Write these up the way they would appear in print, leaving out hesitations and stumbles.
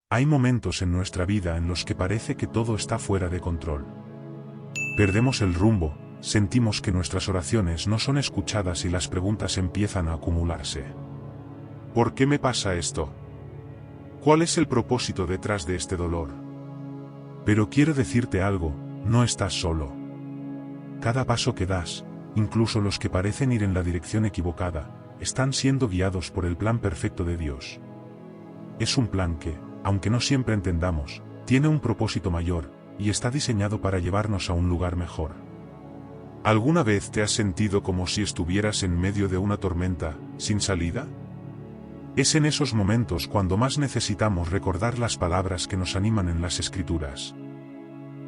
Hay momentos en nuestra vida en los que parece que todo está fuera de control. Perdemos el rumbo, sentimos que nuestras oraciones no son escuchadas y las preguntas empiezan a acumularse. ¿Por qué me pasa esto? ¿Cuál es el propósito detrás de este dolor? Pero quiero decirte algo, no estás solo. Cada paso que das, incluso los que parecen ir en la dirección equivocada, están siendo guiados por el plan perfecto de Dios. Es un plan que, aunque no siempre entendamos, tiene un propósito mayor, y está diseñado para llevarnos a un lugar mejor. ¿Alguna vez te has sentido como si estuvieras en medio de una tormenta, sin salida? Es en esos momentos cuando más necesitamos recordar las palabras que nos animan en las Escrituras.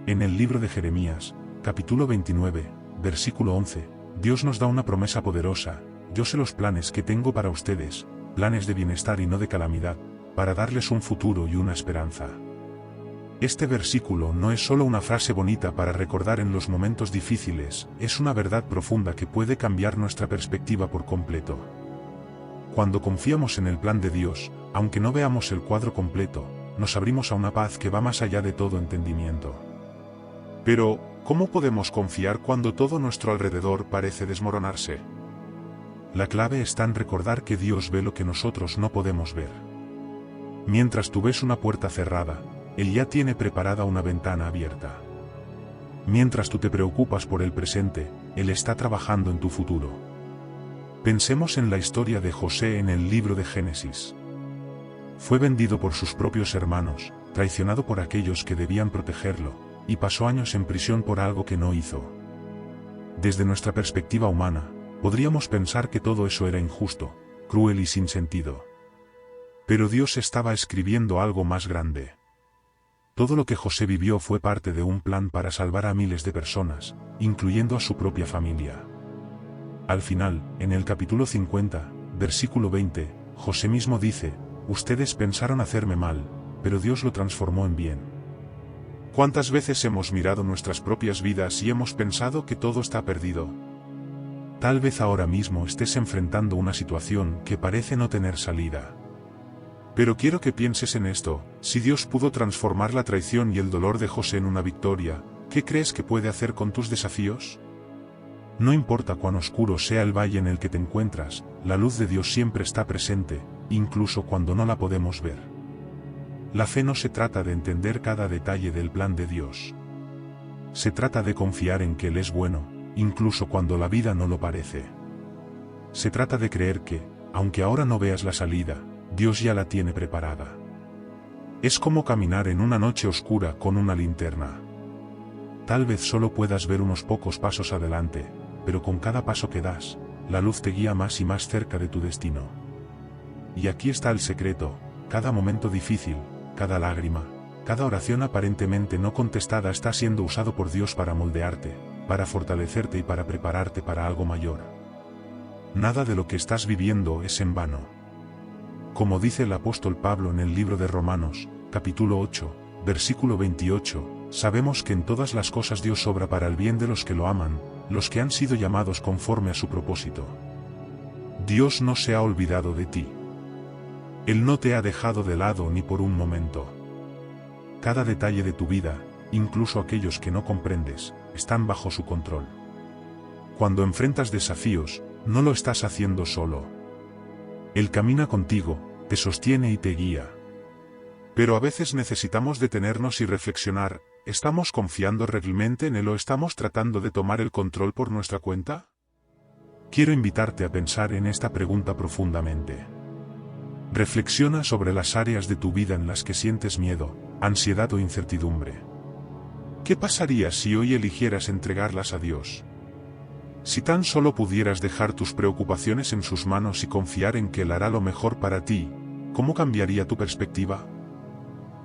En el libro de Jeremías, capítulo 29, versículo 11, Dios nos da una promesa poderosa: yo sé los planes que tengo para ustedes, planes de bienestar y no de calamidad, para darles un futuro y una esperanza. Este versículo no es solo una frase bonita para recordar en los momentos difíciles, es una verdad profunda que puede cambiar nuestra perspectiva por completo. Cuando confiamos en el plan de Dios, aunque no veamos el cuadro completo, nos abrimos a una paz que va más allá de todo entendimiento. Pero, ¿cómo podemos confiar cuando todo nuestro alrededor parece desmoronarse? La clave está en recordar que Dios ve lo que nosotros no podemos ver. Mientras tú ves una puerta cerrada, Él ya tiene preparada una ventana abierta. Mientras tú te preocupas por el presente, Él está trabajando en tu futuro. Pensemos en la historia de José en el libro de Génesis. Fue vendido por sus propios hermanos, traicionado por aquellos que debían protegerlo, y pasó años en prisión por algo que no hizo. Desde nuestra perspectiva humana, podríamos pensar que todo eso era injusto, cruel y sin sentido. Pero Dios estaba escribiendo algo más grande. Todo lo que José vivió fue parte de un plan para salvar a miles de personas, incluyendo a su propia familia. Al final, en el capítulo 50, versículo 20, José mismo dice: ustedes pensaron hacerme mal, pero Dios lo transformó en bien. ¿Cuántas veces hemos mirado nuestras propias vidas y hemos pensado que todo está perdido? Tal vez ahora mismo estés enfrentando una situación que parece no tener salida. Pero quiero que pienses en esto: si Dios pudo transformar la traición y el dolor de José en una victoria, ¿qué crees que puede hacer con tus desafíos? No importa cuán oscuro sea el valle en el que te encuentras, la luz de Dios siempre está presente, incluso cuando no la podemos ver. La fe no se trata de entender cada detalle del plan de Dios. Se trata de confiar en que Él es bueno, incluso cuando la vida no lo parece. Se trata de creer que, aunque ahora no veas la salida, Dios ya la tiene preparada. Es como caminar en una noche oscura con una linterna. Tal vez solo puedas ver unos pocos pasos adelante, pero con cada paso que das, la luz te guía más y más cerca de tu destino. Y aquí está el secreto: cada momento difícil, cada lágrima, cada oración aparentemente no contestada está siendo usado por Dios para moldearte, para fortalecerte y para prepararte para algo mayor. Nada de lo que estás viviendo es en vano. Como dice el apóstol Pablo en el libro de Romanos, capítulo 8, versículo 28, sabemos que en todas las cosas Dios obra para el bien de los que lo aman, los que han sido llamados conforme a su propósito. Dios no se ha olvidado de ti. Él no te ha dejado de lado ni por un momento. Cada detalle de tu vida, incluso aquellos que no comprendes, están bajo su control. Cuando enfrentas desafíos, no lo estás haciendo solo. Él camina contigo, te sostiene y te guía. Pero a veces necesitamos detenernos y reflexionar: ¿estamos confiando realmente en Él o estamos tratando de tomar el control por nuestra cuenta? Quiero invitarte a pensar en esta pregunta profundamente. Reflexiona sobre las áreas de tu vida en las que sientes miedo, ansiedad o incertidumbre. ¿Qué pasaría si hoy eligieras entregarlas a Dios? Si tan solo pudieras dejar tus preocupaciones en sus manos y confiar en que Él hará lo mejor para ti, ¿cómo cambiaría tu perspectiva?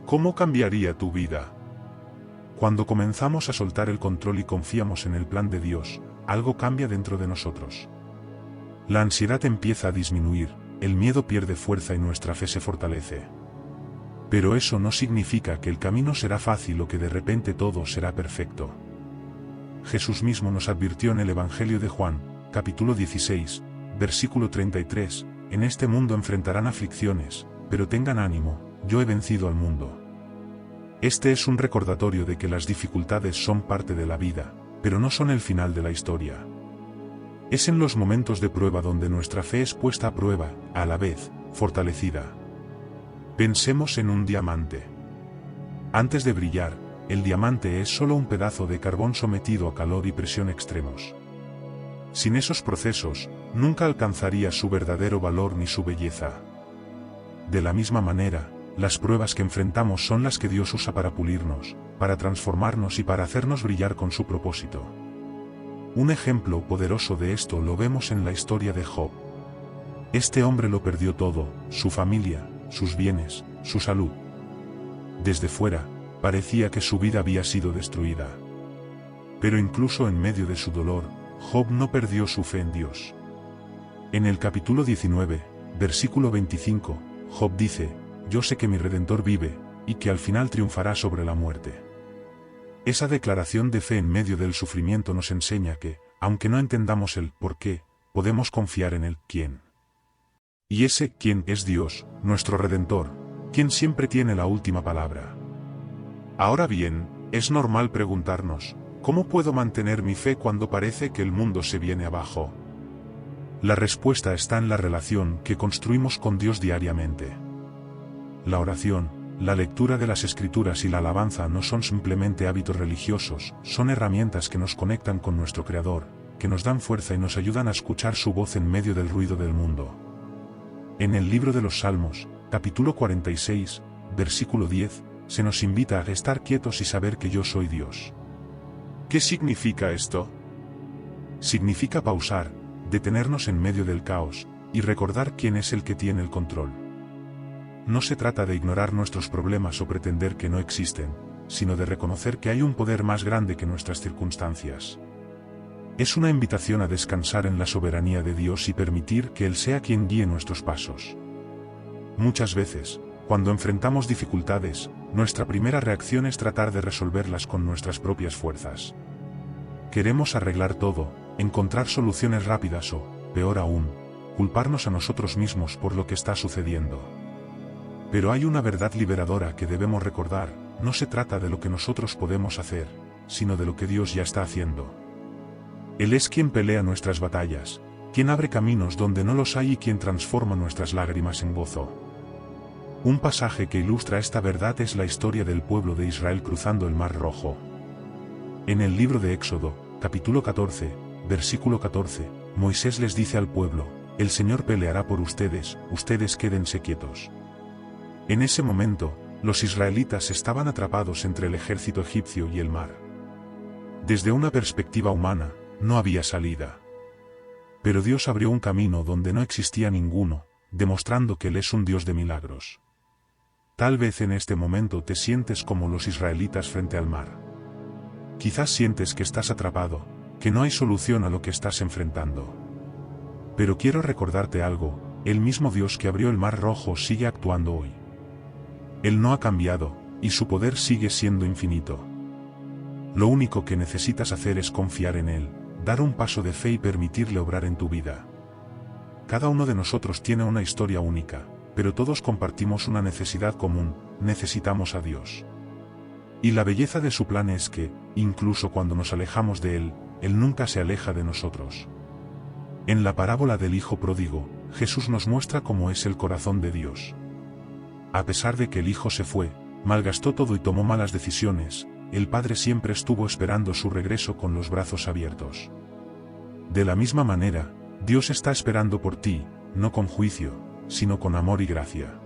¿Cómo cambiaría tu vida? Cuando comenzamos a soltar el control y confiamos en el plan de Dios, algo cambia dentro de nosotros. La ansiedad empieza a disminuir, el miedo pierde fuerza y nuestra fe se fortalece. Pero eso no significa que el camino será fácil o que de repente todo será perfecto. Jesús mismo nos advirtió en el Evangelio de Juan, capítulo 16, versículo 33, en este mundo enfrentarán aflicciones, pero tengan ánimo, yo he vencido al mundo. Este es un recordatorio de que las dificultades son parte de la vida, pero no son el final de la historia. Es en los momentos de prueba donde nuestra fe es puesta a prueba, a la vez, fortalecida. Pensemos en un diamante. Antes de brillar, el diamante es solo un pedazo de carbón sometido a calor y presión extremos. Sin esos procesos, nunca alcanzaría su verdadero valor ni su belleza. De la misma manera, las pruebas que enfrentamos son las que Dios usa para pulirnos, para transformarnos y para hacernos brillar con su propósito. Un ejemplo poderoso de esto lo vemos en la historia de Job. Este hombre lo perdió todo, su familia, sus bienes, su salud. Desde fuera, parecía que su vida había sido destruida. Pero incluso en medio de su dolor, Job no perdió su fe en Dios. En el capítulo 19, versículo 25, Job dice: yo sé que mi Redentor vive, y que al final triunfará sobre la muerte. Esa declaración de fe en medio del sufrimiento nos enseña que, aunque no entendamos el por qué, podemos confiar en el quién. Y ese quién es Dios, nuestro Redentor, quien siempre tiene la última palabra. Ahora bien, es normal preguntarnos, ¿cómo puedo mantener mi fe cuando parece que el mundo se viene abajo? La respuesta está en la relación que construimos con Dios diariamente. La oración, la lectura de las Escrituras y la alabanza no son simplemente hábitos religiosos, son herramientas que nos conectan con nuestro Creador, que nos dan fuerza y nos ayudan a escuchar su voz en medio del ruido del mundo. En el libro de los Salmos, capítulo 46, versículo 10, se nos invita a estar quietos y saber que yo soy Dios. ¿Qué significa esto? Significa pausar, detenernos en medio del caos, y recordar quién es el que tiene el control. No se trata de ignorar nuestros problemas o pretender que no existen, sino de reconocer que hay un poder más grande que nuestras circunstancias. Es una invitación a descansar en la soberanía de Dios y permitir que Él sea quien guíe nuestros pasos. Muchas veces, cuando enfrentamos dificultades, nuestra primera reacción es tratar de resolverlas con nuestras propias fuerzas. Queremos arreglar todo, encontrar soluciones rápidas o, peor aún, culparnos a nosotros mismos por lo que está sucediendo. Pero hay una verdad liberadora que debemos recordar: no se trata de lo que nosotros podemos hacer, sino de lo que Dios ya está haciendo. Él es quien pelea nuestras batallas, quien abre caminos donde no los hay y quien transforma nuestras lágrimas en gozo. Un pasaje que ilustra esta verdad es la historia del pueblo de Israel cruzando el Mar Rojo. En el libro de Éxodo, capítulo 14, versículo 14, Moisés les dice al pueblo: el Señor peleará por ustedes, ustedes quédense quietos. En ese momento, los israelitas estaban atrapados entre el ejército egipcio y el mar. Desde una perspectiva humana, no había salida. Pero Dios abrió un camino donde no existía ninguno, demostrando que Él es un Dios de milagros. Tal vez en este momento te sientes como los israelitas frente al mar. Quizás sientes que estás atrapado, que no hay solución a lo que estás enfrentando. Pero quiero recordarte algo: el mismo Dios que abrió el Mar Rojo sigue actuando hoy. Él no ha cambiado, y su poder sigue siendo infinito. Lo único que necesitas hacer es confiar en Él, dar un paso de fe y permitirle obrar en tu vida. Cada uno de nosotros tiene una historia única, pero todos compartimos una necesidad común: necesitamos a Dios. Y la belleza de su plan es que, incluso cuando nos alejamos de Él, Él nunca se aleja de nosotros. En la parábola del Hijo Pródigo, Jesús nos muestra cómo es el corazón de Dios. A pesar de que el hijo se fue, malgastó todo y tomó malas decisiones, el Padre siempre estuvo esperando su regreso con los brazos abiertos. De la misma manera, Dios está esperando por ti, no con juicio, sino con amor y gracia.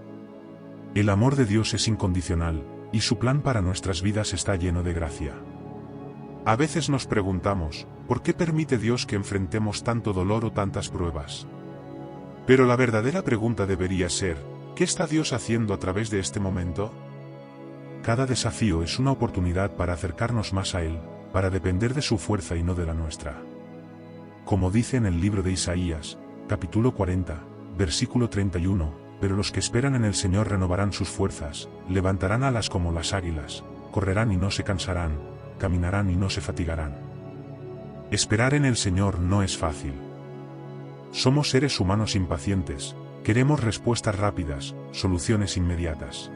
El amor de Dios es incondicional, y su plan para nuestras vidas está lleno de gracia. A veces nos preguntamos, ¿por qué permite Dios que enfrentemos tanto dolor o tantas pruebas? Pero la verdadera pregunta debería ser: ¿qué está Dios haciendo a través de este momento? Cada desafío es una oportunidad para acercarnos más a Él, para depender de su fuerza y no de la nuestra. Como dice en el libro de Isaías, capítulo 40, versículo 31, pero los que esperan en el Señor renovarán sus fuerzas, levantarán alas como las águilas, correrán y no se cansarán, caminarán y no se fatigarán. Esperar en el Señor no es fácil. Somos seres humanos impacientes, queremos respuestas rápidas, soluciones inmediatas.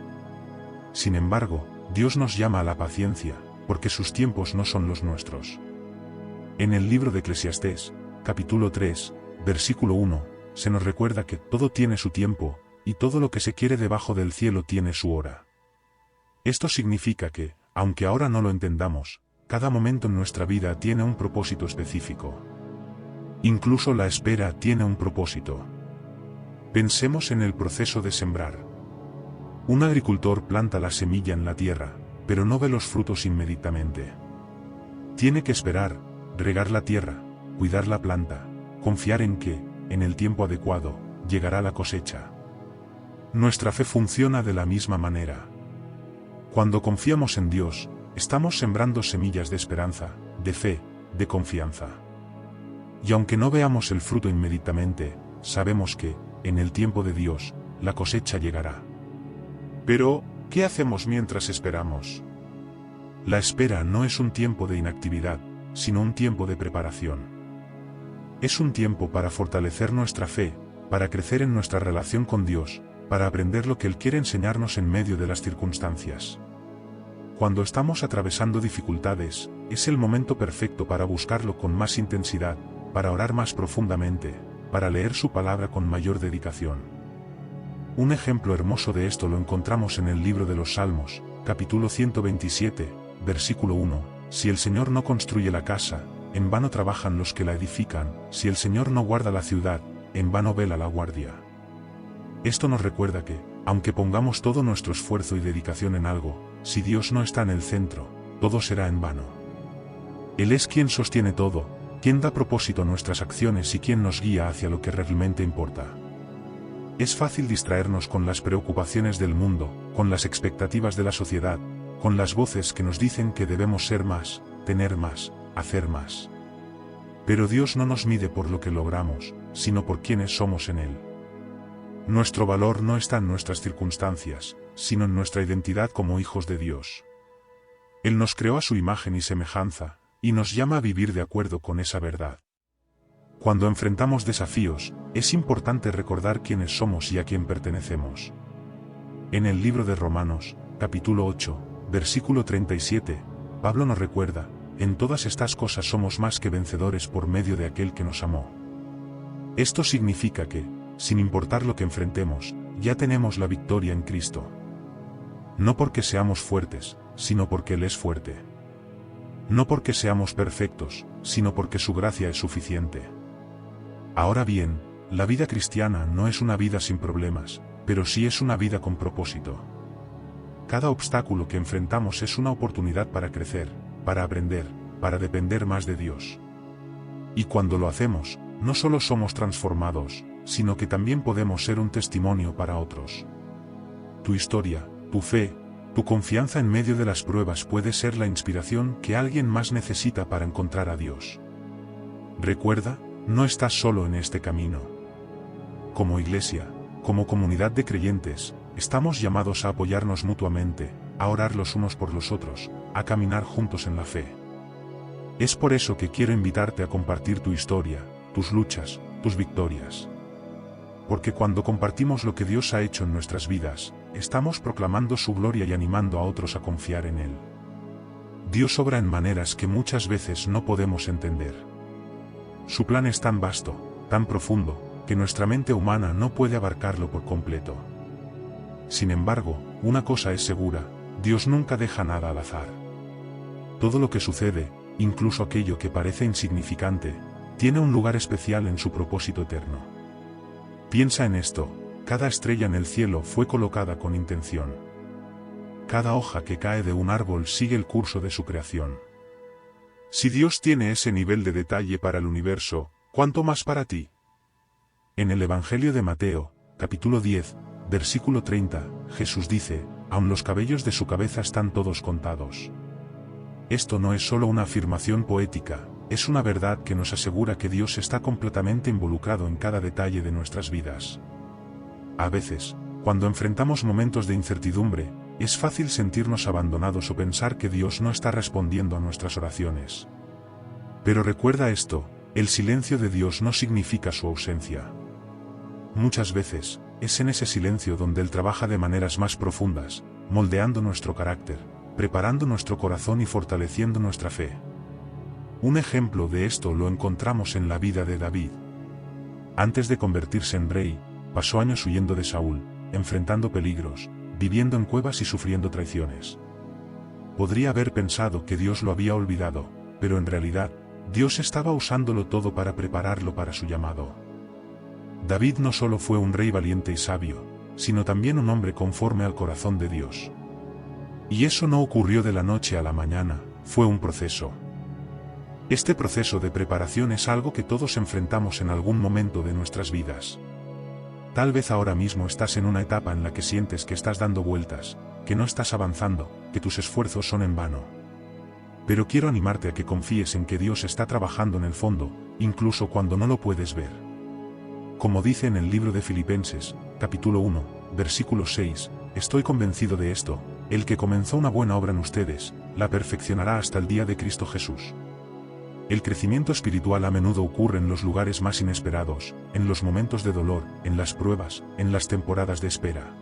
Sin embargo, Dios nos llama a la paciencia, porque sus tiempos no son los nuestros. En el libro de Eclesiastés, capítulo 3, versículo 1, se nos recuerda que todo tiene su tiempo, y todo lo que se quiere debajo del cielo tiene su hora. Esto significa que, aunque ahora no lo entendamos, cada momento en nuestra vida tiene un propósito específico. Incluso la espera tiene un propósito. Pensemos en el proceso de sembrar. Un agricultor planta la semilla en la tierra, pero no ve los frutos inmediatamente. Tiene que esperar, regar la tierra, cuidar la planta, confiar en que, en el tiempo adecuado, llegará la cosecha. Nuestra fe funciona de la misma manera. Cuando confiamos en Dios, estamos sembrando semillas de esperanza, de fe, de confianza. Y aunque no veamos el fruto inmediatamente, sabemos que, en el tiempo de Dios, la cosecha llegará. Pero, ¿qué hacemos mientras esperamos? La espera no es un tiempo de inactividad, sino un tiempo de preparación. Es un tiempo para fortalecer nuestra fe, para crecer en nuestra relación con Dios, para aprender lo que Él quiere enseñarnos en medio de las circunstancias. Cuando estamos atravesando dificultades, es el momento perfecto para buscarlo con más intensidad, para orar más profundamente, para leer su palabra con mayor dedicación. Un ejemplo hermoso de esto lo encontramos en el libro de los Salmos, capítulo 127, versículo 1, si el Señor no construye la casa, en vano trabajan los que la edifican, si el Señor no guarda la ciudad, en vano vela la guardia. Esto nos recuerda que, aunque pongamos todo nuestro esfuerzo y dedicación en algo, si Dios no está en el centro, todo será en vano. Él es quien sostiene todo, quien da propósito a nuestras acciones y quien nos guía hacia lo que realmente importa. Es fácil distraernos con las preocupaciones del mundo, con las expectativas de la sociedad, con las voces que nos dicen que debemos ser más, tener más, hacer más. Pero Dios no nos mide por lo que logramos, sino por quienes somos en Él. Nuestro valor no está en nuestras circunstancias, sino en nuestra identidad como hijos de Dios. Él nos creó a su imagen y semejanza, y nos llama a vivir de acuerdo con esa verdad. Cuando enfrentamos desafíos, es importante recordar quiénes somos y a quién pertenecemos. En el libro de Romanos, capítulo 8, versículo 37, Pablo nos recuerda, en todas estas cosas somos más que vencedores por medio de aquel que nos amó. Esto significa que, sin importar lo que enfrentemos, ya tenemos la victoria en Cristo. No porque seamos fuertes, sino porque Él es fuerte. No porque seamos perfectos, sino porque su gracia es suficiente. Ahora bien, la vida cristiana no es una vida sin problemas, pero sí es una vida con propósito. Cada obstáculo que enfrentamos es una oportunidad para crecer, para aprender, para depender más de Dios. Y cuando lo hacemos, no solo somos transformados, sino que también podemos ser un testimonio para otros. Tu historia, tu fe, tu confianza en medio de las pruebas puede ser la inspiración que alguien más necesita para encontrar a Dios. Recuerda, no estás solo en este camino. Como iglesia, como comunidad de creyentes, estamos llamados a apoyarnos mutuamente, a orar los unos por los otros, a caminar juntos en la fe. Es por eso que quiero invitarte a compartir tu historia, tus luchas, tus victorias. Porque cuando compartimos lo que Dios ha hecho en nuestras vidas, estamos proclamando su gloria y animando a otros a confiar en Él. Dios obra en maneras que muchas veces no podemos entender. Su plan es tan vasto, tan profundo, que nuestra mente humana no puede abarcarlo por completo. Sin embargo, una cosa es segura, Dios nunca deja nada al azar. Todo lo que sucede, incluso aquello que parece insignificante, tiene un lugar especial en su propósito eterno. Piensa en esto, cada estrella en el cielo fue colocada con intención. Cada hoja que cae de un árbol sigue el curso de su creación. Si Dios tiene ese nivel de detalle para el universo, ¿cuánto más para ti? En el Evangelio de Mateo, capítulo 10, versículo 30, Jesús dice, aun los cabellos de su cabeza están todos contados. Esto no es solo una afirmación poética, es una verdad que nos asegura que Dios está completamente involucrado en cada detalle de nuestras vidas. A veces, cuando enfrentamos momentos de incertidumbre, es fácil sentirnos abandonados o pensar que Dios no está respondiendo a nuestras oraciones. Pero recuerda esto, el silencio de Dios no significa su ausencia. Muchas veces, es en ese silencio donde Él trabaja de maneras más profundas, moldeando nuestro carácter, preparando nuestro corazón y fortaleciendo nuestra fe. Un ejemplo de esto lo encontramos en la vida de David. Antes de convertirse en rey, pasó años huyendo de Saúl, enfrentando peligros, viviendo en cuevas y sufriendo traiciones. Podría haber pensado que Dios lo había olvidado, pero en realidad, Dios estaba usándolo todo para prepararlo para su llamado. David no solo fue un rey valiente y sabio, sino también un hombre conforme al corazón de Dios. Y eso no ocurrió de la noche a la mañana, fue un proceso. Este proceso de preparación es algo que todos enfrentamos en algún momento de nuestras vidas. Tal vez ahora mismo estás en una etapa en la que sientes que estás dando vueltas, que no estás avanzando, que tus esfuerzos son en vano. Pero quiero animarte a que confíes en que Dios está trabajando en el fondo, incluso cuando no lo puedes ver. Como dice en el libro de Filipenses, capítulo 1, versículo 6, estoy convencido de esto, el que comenzó una buena obra en ustedes, la perfeccionará hasta el día de Cristo Jesús. El crecimiento espiritual a menudo ocurre en los lugares más inesperados, en los momentos de dolor, en las pruebas, en las temporadas de espera.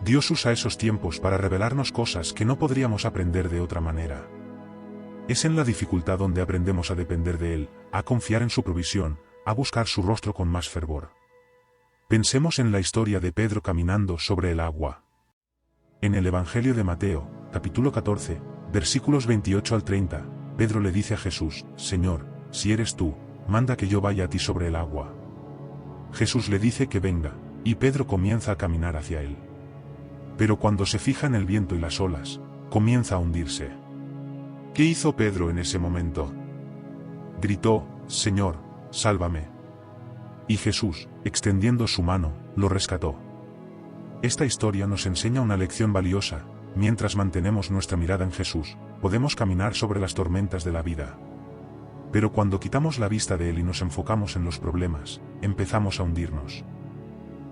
Dios usa esos tiempos para revelarnos cosas que no podríamos aprender de otra manera. Es en la dificultad donde aprendemos a depender de Él, a confiar en su provisión, a buscar su rostro con más fervor. Pensemos en la historia de Pedro caminando sobre el agua. En el Evangelio de Mateo, capítulo 14, versículos 28 al 30, Pedro le dice a Jesús, Señor, si eres tú, manda que yo vaya a ti sobre el agua. Jesús le dice que venga, y Pedro comienza a caminar hacia él. Pero cuando se fija en el viento y las olas, comienza a hundirse. ¿Qué hizo Pedro en ese momento? Gritó, Señor, sálvame. Y Jesús, extendiendo su mano, lo rescató. Esta historia nos enseña una lección valiosa. Mientras mantenemos nuestra mirada en Jesús, podemos caminar sobre las tormentas de la vida. Pero cuando quitamos la vista de Él y nos enfocamos en los problemas, empezamos a hundirnos.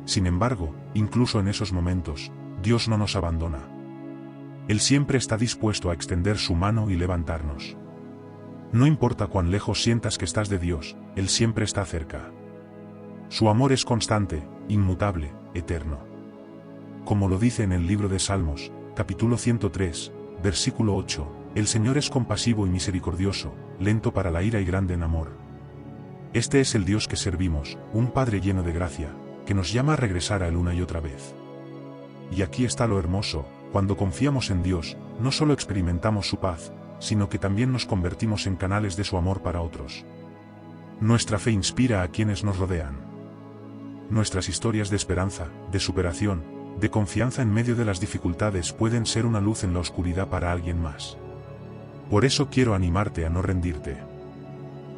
Sin embargo, incluso en esos momentos, Dios no nos abandona. Él siempre está dispuesto a extender su mano y levantarnos. No importa cuán lejos sientas que estás de Dios, Él siempre está cerca. Su amor es constante, inmutable, eterno. Como lo dice en el libro de Salmos, capítulo 103, versículo 8, el Señor es compasivo y misericordioso, lento para la ira y grande en amor. Este es el Dios que servimos, un Padre lleno de gracia, que nos llama a regresar a Él una y otra vez. Y aquí está lo hermoso, cuando confiamos en Dios, no solo experimentamos su paz, sino que también nos convertimos en canales de su amor para otros. Nuestra fe inspira a quienes nos rodean. Nuestras historias de esperanza, de superación, de confianza en medio de las dificultades pueden ser una luz en la oscuridad para alguien más. Por eso quiero animarte a no rendirte.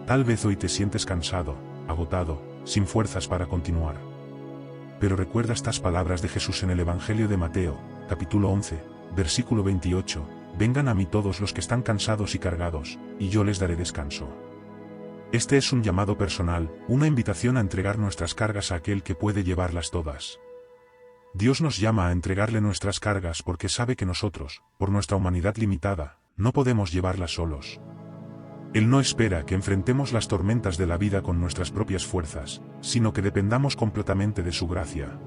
Tal vez hoy te sientes cansado, agotado, sin fuerzas para continuar. Pero recuerda estas palabras de Jesús en el Evangelio de Mateo, capítulo 11, versículo 28, vengan a mí todos los que están cansados y cargados, y yo les daré descanso. Este es un llamado personal, una invitación a entregar nuestras cargas a aquel que puede llevarlas todas. Dios nos llama a entregarle nuestras cargas porque sabe que nosotros, por nuestra humanidad limitada, no podemos llevarlas solos. Él no espera que enfrentemos las tormentas de la vida con nuestras propias fuerzas, sino que dependamos completamente de su gracia.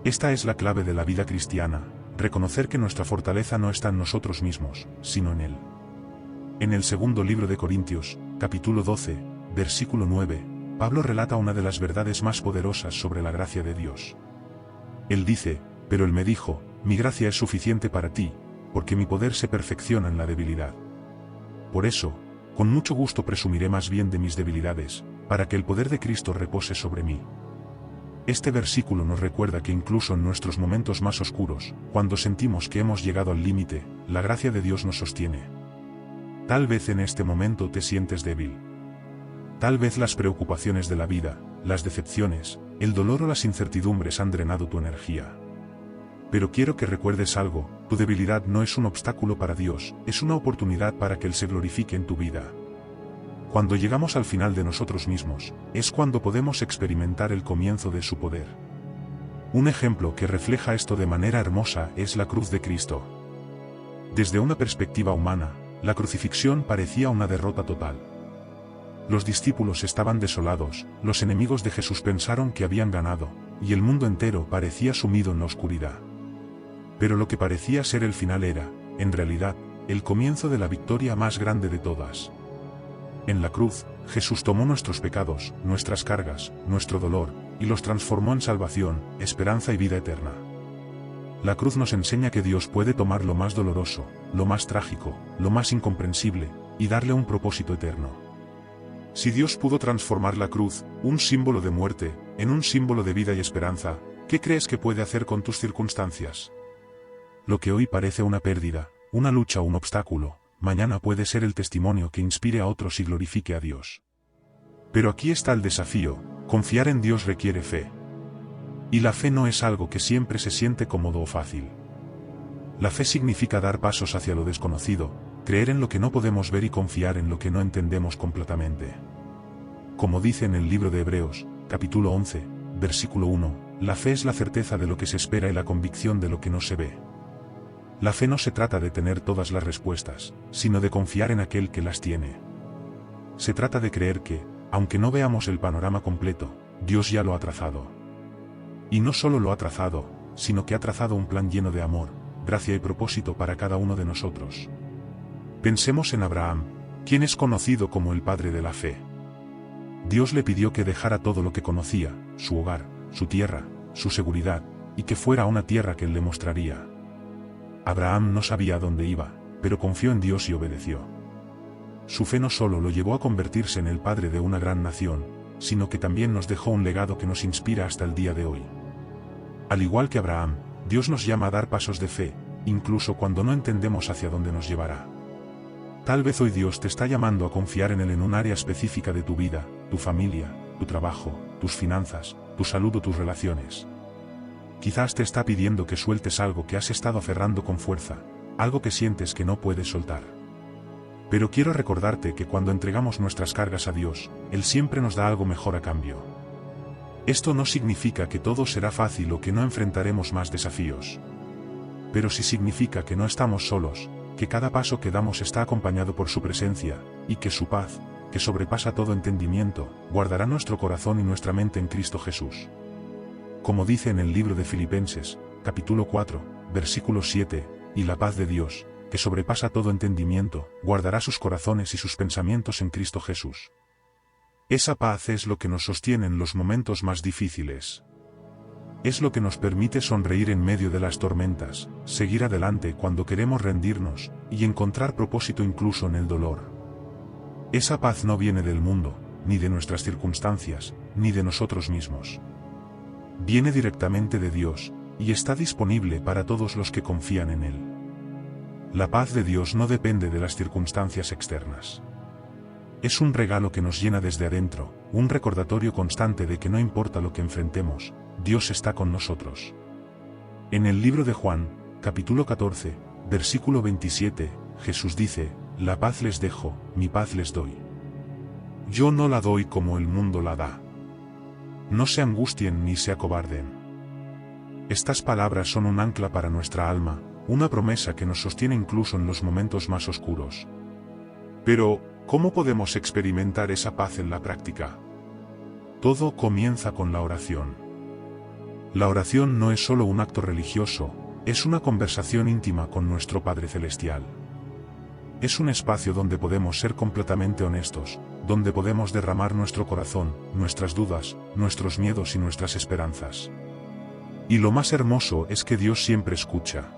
Esta es la clave de la vida cristiana, reconocer que nuestra fortaleza no está en nosotros mismos, sino en Él. En el segundo libro de Corintios, capítulo 12, versículo 9, Pablo relata una de las verdades más poderosas sobre la gracia de Dios. Él dice, pero Él me dijo, mi gracia es suficiente para ti, porque mi poder se perfecciona en la debilidad. Por eso, con mucho gusto presumiré más bien de mis debilidades, para que el poder de Cristo repose sobre mí. Este versículo nos recuerda que incluso en nuestros momentos más oscuros, cuando sentimos que hemos llegado al límite, la gracia de Dios nos sostiene. Tal vez en este momento te sientes débil. Tal vez las preocupaciones de la vida, las decepciones, el dolor o las incertidumbres han drenado tu energía. Pero quiero que recuerdes algo, tu debilidad no es un obstáculo para Dios, es una oportunidad para que Él se glorifique en tu vida. Cuando llegamos al final de nosotros mismos, es cuando podemos experimentar el comienzo de su poder. Un ejemplo que refleja esto de manera hermosa es la cruz de Cristo. Desde una perspectiva humana, la crucifixión parecía una derrota total. Los discípulos estaban desolados, los enemigos de Jesús pensaron que habían ganado, y el mundo entero parecía sumido en la oscuridad. Pero lo que parecía ser el final era, en realidad, el comienzo de la victoria más grande de todas. En la cruz, Jesús tomó nuestros pecados, nuestras cargas, nuestro dolor, y los transformó en salvación, esperanza y vida eterna. La cruz nos enseña que Dios puede tomar lo más doloroso, lo más trágico, lo más incomprensible, y darle un propósito eterno. Si Dios pudo transformar la cruz, un símbolo de muerte, en un símbolo de vida y esperanza, ¿qué crees que puede hacer con tus circunstancias? Lo que hoy parece una pérdida, una lucha o un obstáculo, mañana puede ser el testimonio que inspire a otros y glorifique a Dios. Pero aquí está el desafío: confiar en Dios requiere fe. Y la fe no es algo que siempre se siente cómodo o fácil. La fe significa dar pasos hacia lo desconocido, creer en lo que no podemos ver y confiar en lo que no entendemos completamente. Como dice en el libro de Hebreos, capítulo 11, versículo 1, la fe es la certeza de lo que se espera y la convicción de lo que no se ve. La fe no se trata de tener todas las respuestas, sino de confiar en aquel que las tiene. Se trata de creer que, aunque no veamos el panorama completo, Dios ya lo ha trazado. Y no solo lo ha trazado, sino que ha trazado un plan lleno de amor, gracia y propósito para cada uno de nosotros. Pensemos en Abraham, quien es conocido como el padre de la fe. Dios le pidió que dejara todo lo que conocía, su hogar, su tierra, su seguridad, y que fuera a una tierra que él le mostraría. Abraham no sabía a dónde iba, pero confió en Dios y obedeció. Su fe no solo lo llevó a convertirse en el padre de una gran nación, sino que también nos dejó un legado que nos inspira hasta el día de hoy. Al igual que Abraham, Dios nos llama a dar pasos de fe, incluso cuando no entendemos hacia dónde nos llevará. Tal vez hoy Dios te está llamando a confiar en Él en un área específica de tu vida, tu familia, tu trabajo, tus finanzas, tu salud o tus relaciones. Quizás te está pidiendo que sueltes algo que has estado aferrando con fuerza, algo que sientes que no puedes soltar. Pero quiero recordarte que cuando entregamos nuestras cargas a Dios, Él siempre nos da algo mejor a cambio. Esto no significa que todo será fácil o que no enfrentaremos más desafíos. Pero sí significa que no estamos solos, que cada paso que damos está acompañado por su presencia, y que su paz, que sobrepasa todo entendimiento, guardará nuestro corazón y nuestra mente en Cristo Jesús. Como dice en el libro de Filipenses, capítulo 4, versículo 7, y la paz de Dios, que sobrepasa todo entendimiento, guardará sus corazones y sus pensamientos en Cristo Jesús. Esa paz es lo que nos sostiene en los momentos más difíciles. Es lo que nos permite sonreír en medio de las tormentas, seguir adelante cuando queremos rendirnos, y encontrar propósito incluso en el dolor. Esa paz no viene del mundo, ni de nuestras circunstancias, ni de nosotros mismos. Viene directamente de Dios, y está disponible para todos los que confían en Él. La paz de Dios no depende de las circunstancias externas. Es un regalo que nos llena desde adentro, un recordatorio constante de que no importa lo que enfrentemos, Dios está con nosotros. En el libro de Juan, capítulo 14, versículo 27, Jesús dice: «La paz les dejo, mi paz les doy. Yo no la doy como el mundo la da. No se angustien ni se acobarden». Estas palabras son un ancla para nuestra alma, una promesa que nos sostiene incluso en los momentos más oscuros. Pero, ¿cómo podemos experimentar esa paz en la práctica? Todo comienza con la oración. La oración no es solo un acto religioso, es una conversación íntima con nuestro Padre Celestial. Es un espacio donde podemos ser completamente honestos, donde podemos derramar nuestro corazón, nuestras dudas, nuestros miedos y nuestras esperanzas. Y lo más hermoso es que Dios siempre escucha.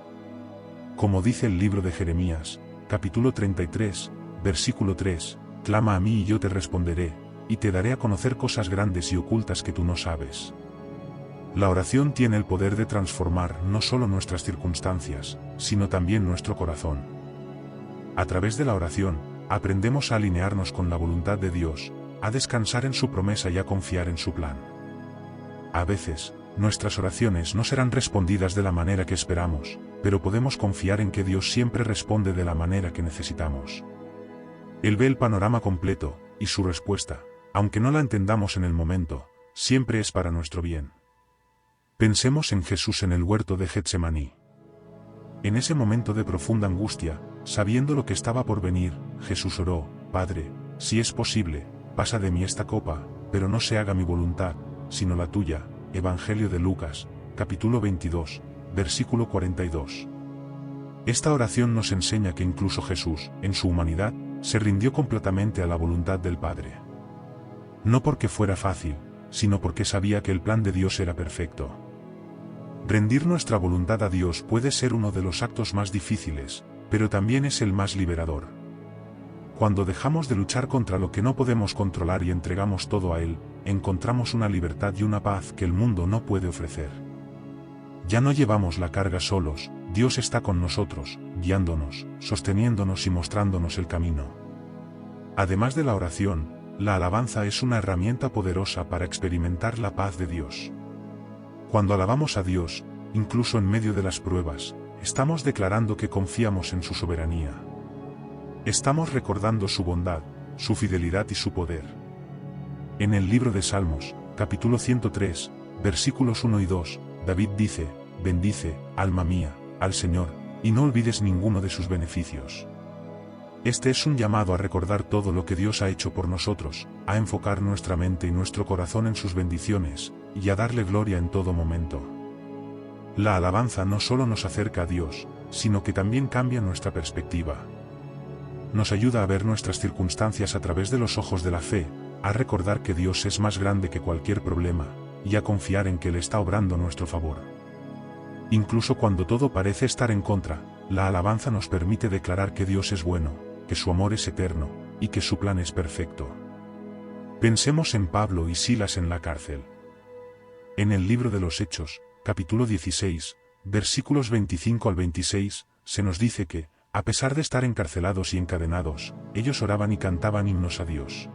Como dice el libro de Jeremías, capítulo 33, versículo 3, «Clama a mí y yo te responderé, y te daré a conocer cosas grandes y ocultas que tú no sabes». La oración tiene el poder de transformar no solo nuestras circunstancias, sino también nuestro corazón. A través de la oración, aprendemos a alinearnos con la voluntad de Dios, a descansar en su promesa y a confiar en su plan. A veces, nuestras oraciones no serán respondidas de la manera que esperamos, pero podemos confiar en que Dios siempre responde de la manera que necesitamos. Él ve el panorama completo, y su respuesta, aunque no la entendamos en el momento, siempre es para nuestro bien. Pensemos en Jesús en el huerto de Getsemaní. En ese momento de profunda angustia, sabiendo lo que estaba por venir, Jesús oró: «Padre, si es posible, pasa de mí esta copa, pero no se haga mi voluntad, sino la tuya». Evangelio de Lucas, capítulo 22, versículo 42. Esta oración nos enseña que incluso Jesús, en su humanidad, se rindió completamente a la voluntad del Padre. No porque fuera fácil, sino porque sabía que el plan de Dios era perfecto. Rendir nuestra voluntad a Dios puede ser uno de los actos más difíciles, pero también es el más liberador. Cuando dejamos de luchar contra lo que no podemos controlar y entregamos todo a Él, encontramos una libertad y una paz que el mundo no puede ofrecer. Ya no llevamos la carga solos, Dios está con nosotros, guiándonos, sosteniéndonos y mostrándonos el camino. Además de la oración, la alabanza es una herramienta poderosa para experimentar la paz de Dios. Cuando alabamos a Dios, incluso en medio de las pruebas, estamos declarando que confiamos en su soberanía. Estamos recordando su bondad, su fidelidad y su poder. En el libro de Salmos, capítulo 103, versículos 1 y 2, David dice: bendice, alma mía, al Señor, y no olvides ninguno de sus beneficios. Este es un llamado a recordar todo lo que Dios ha hecho por nosotros, a enfocar nuestra mente y nuestro corazón en sus bendiciones, y a darle gloria en todo momento. La alabanza no solo nos acerca a Dios, sino que también cambia nuestra perspectiva. Nos ayuda a ver nuestras circunstancias a través de los ojos de la fe, a recordar que Dios es más grande que cualquier problema, y a confiar en que Él está obrando a nuestro favor. Incluso cuando todo parece estar en contra, la alabanza nos permite declarar que Dios es bueno, que su amor es eterno, y que su plan es perfecto. Pensemos en Pablo y Silas en la cárcel. En el libro de los Hechos, capítulo 16, versículos 25 al 26, se nos dice que, a pesar de estar encarcelados y encadenados, ellos oraban y cantaban himnos a Dios.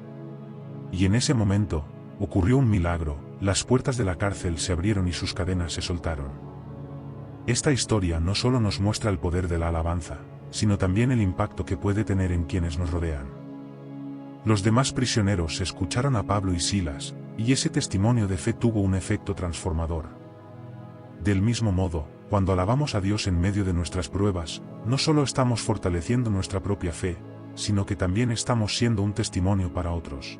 Y en ese momento, ocurrió un milagro, las puertas de la cárcel se abrieron y sus cadenas se soltaron. Esta historia no solo nos muestra el poder de la alabanza, sino también el impacto que puede tener en quienes nos rodean. Los demás prisioneros escucharon a Pablo y Silas, y ese testimonio de fe tuvo un efecto transformador. Del mismo modo, cuando alabamos a Dios en medio de nuestras pruebas, no solo estamos fortaleciendo nuestra propia fe, sino que también estamos siendo un testimonio para otros.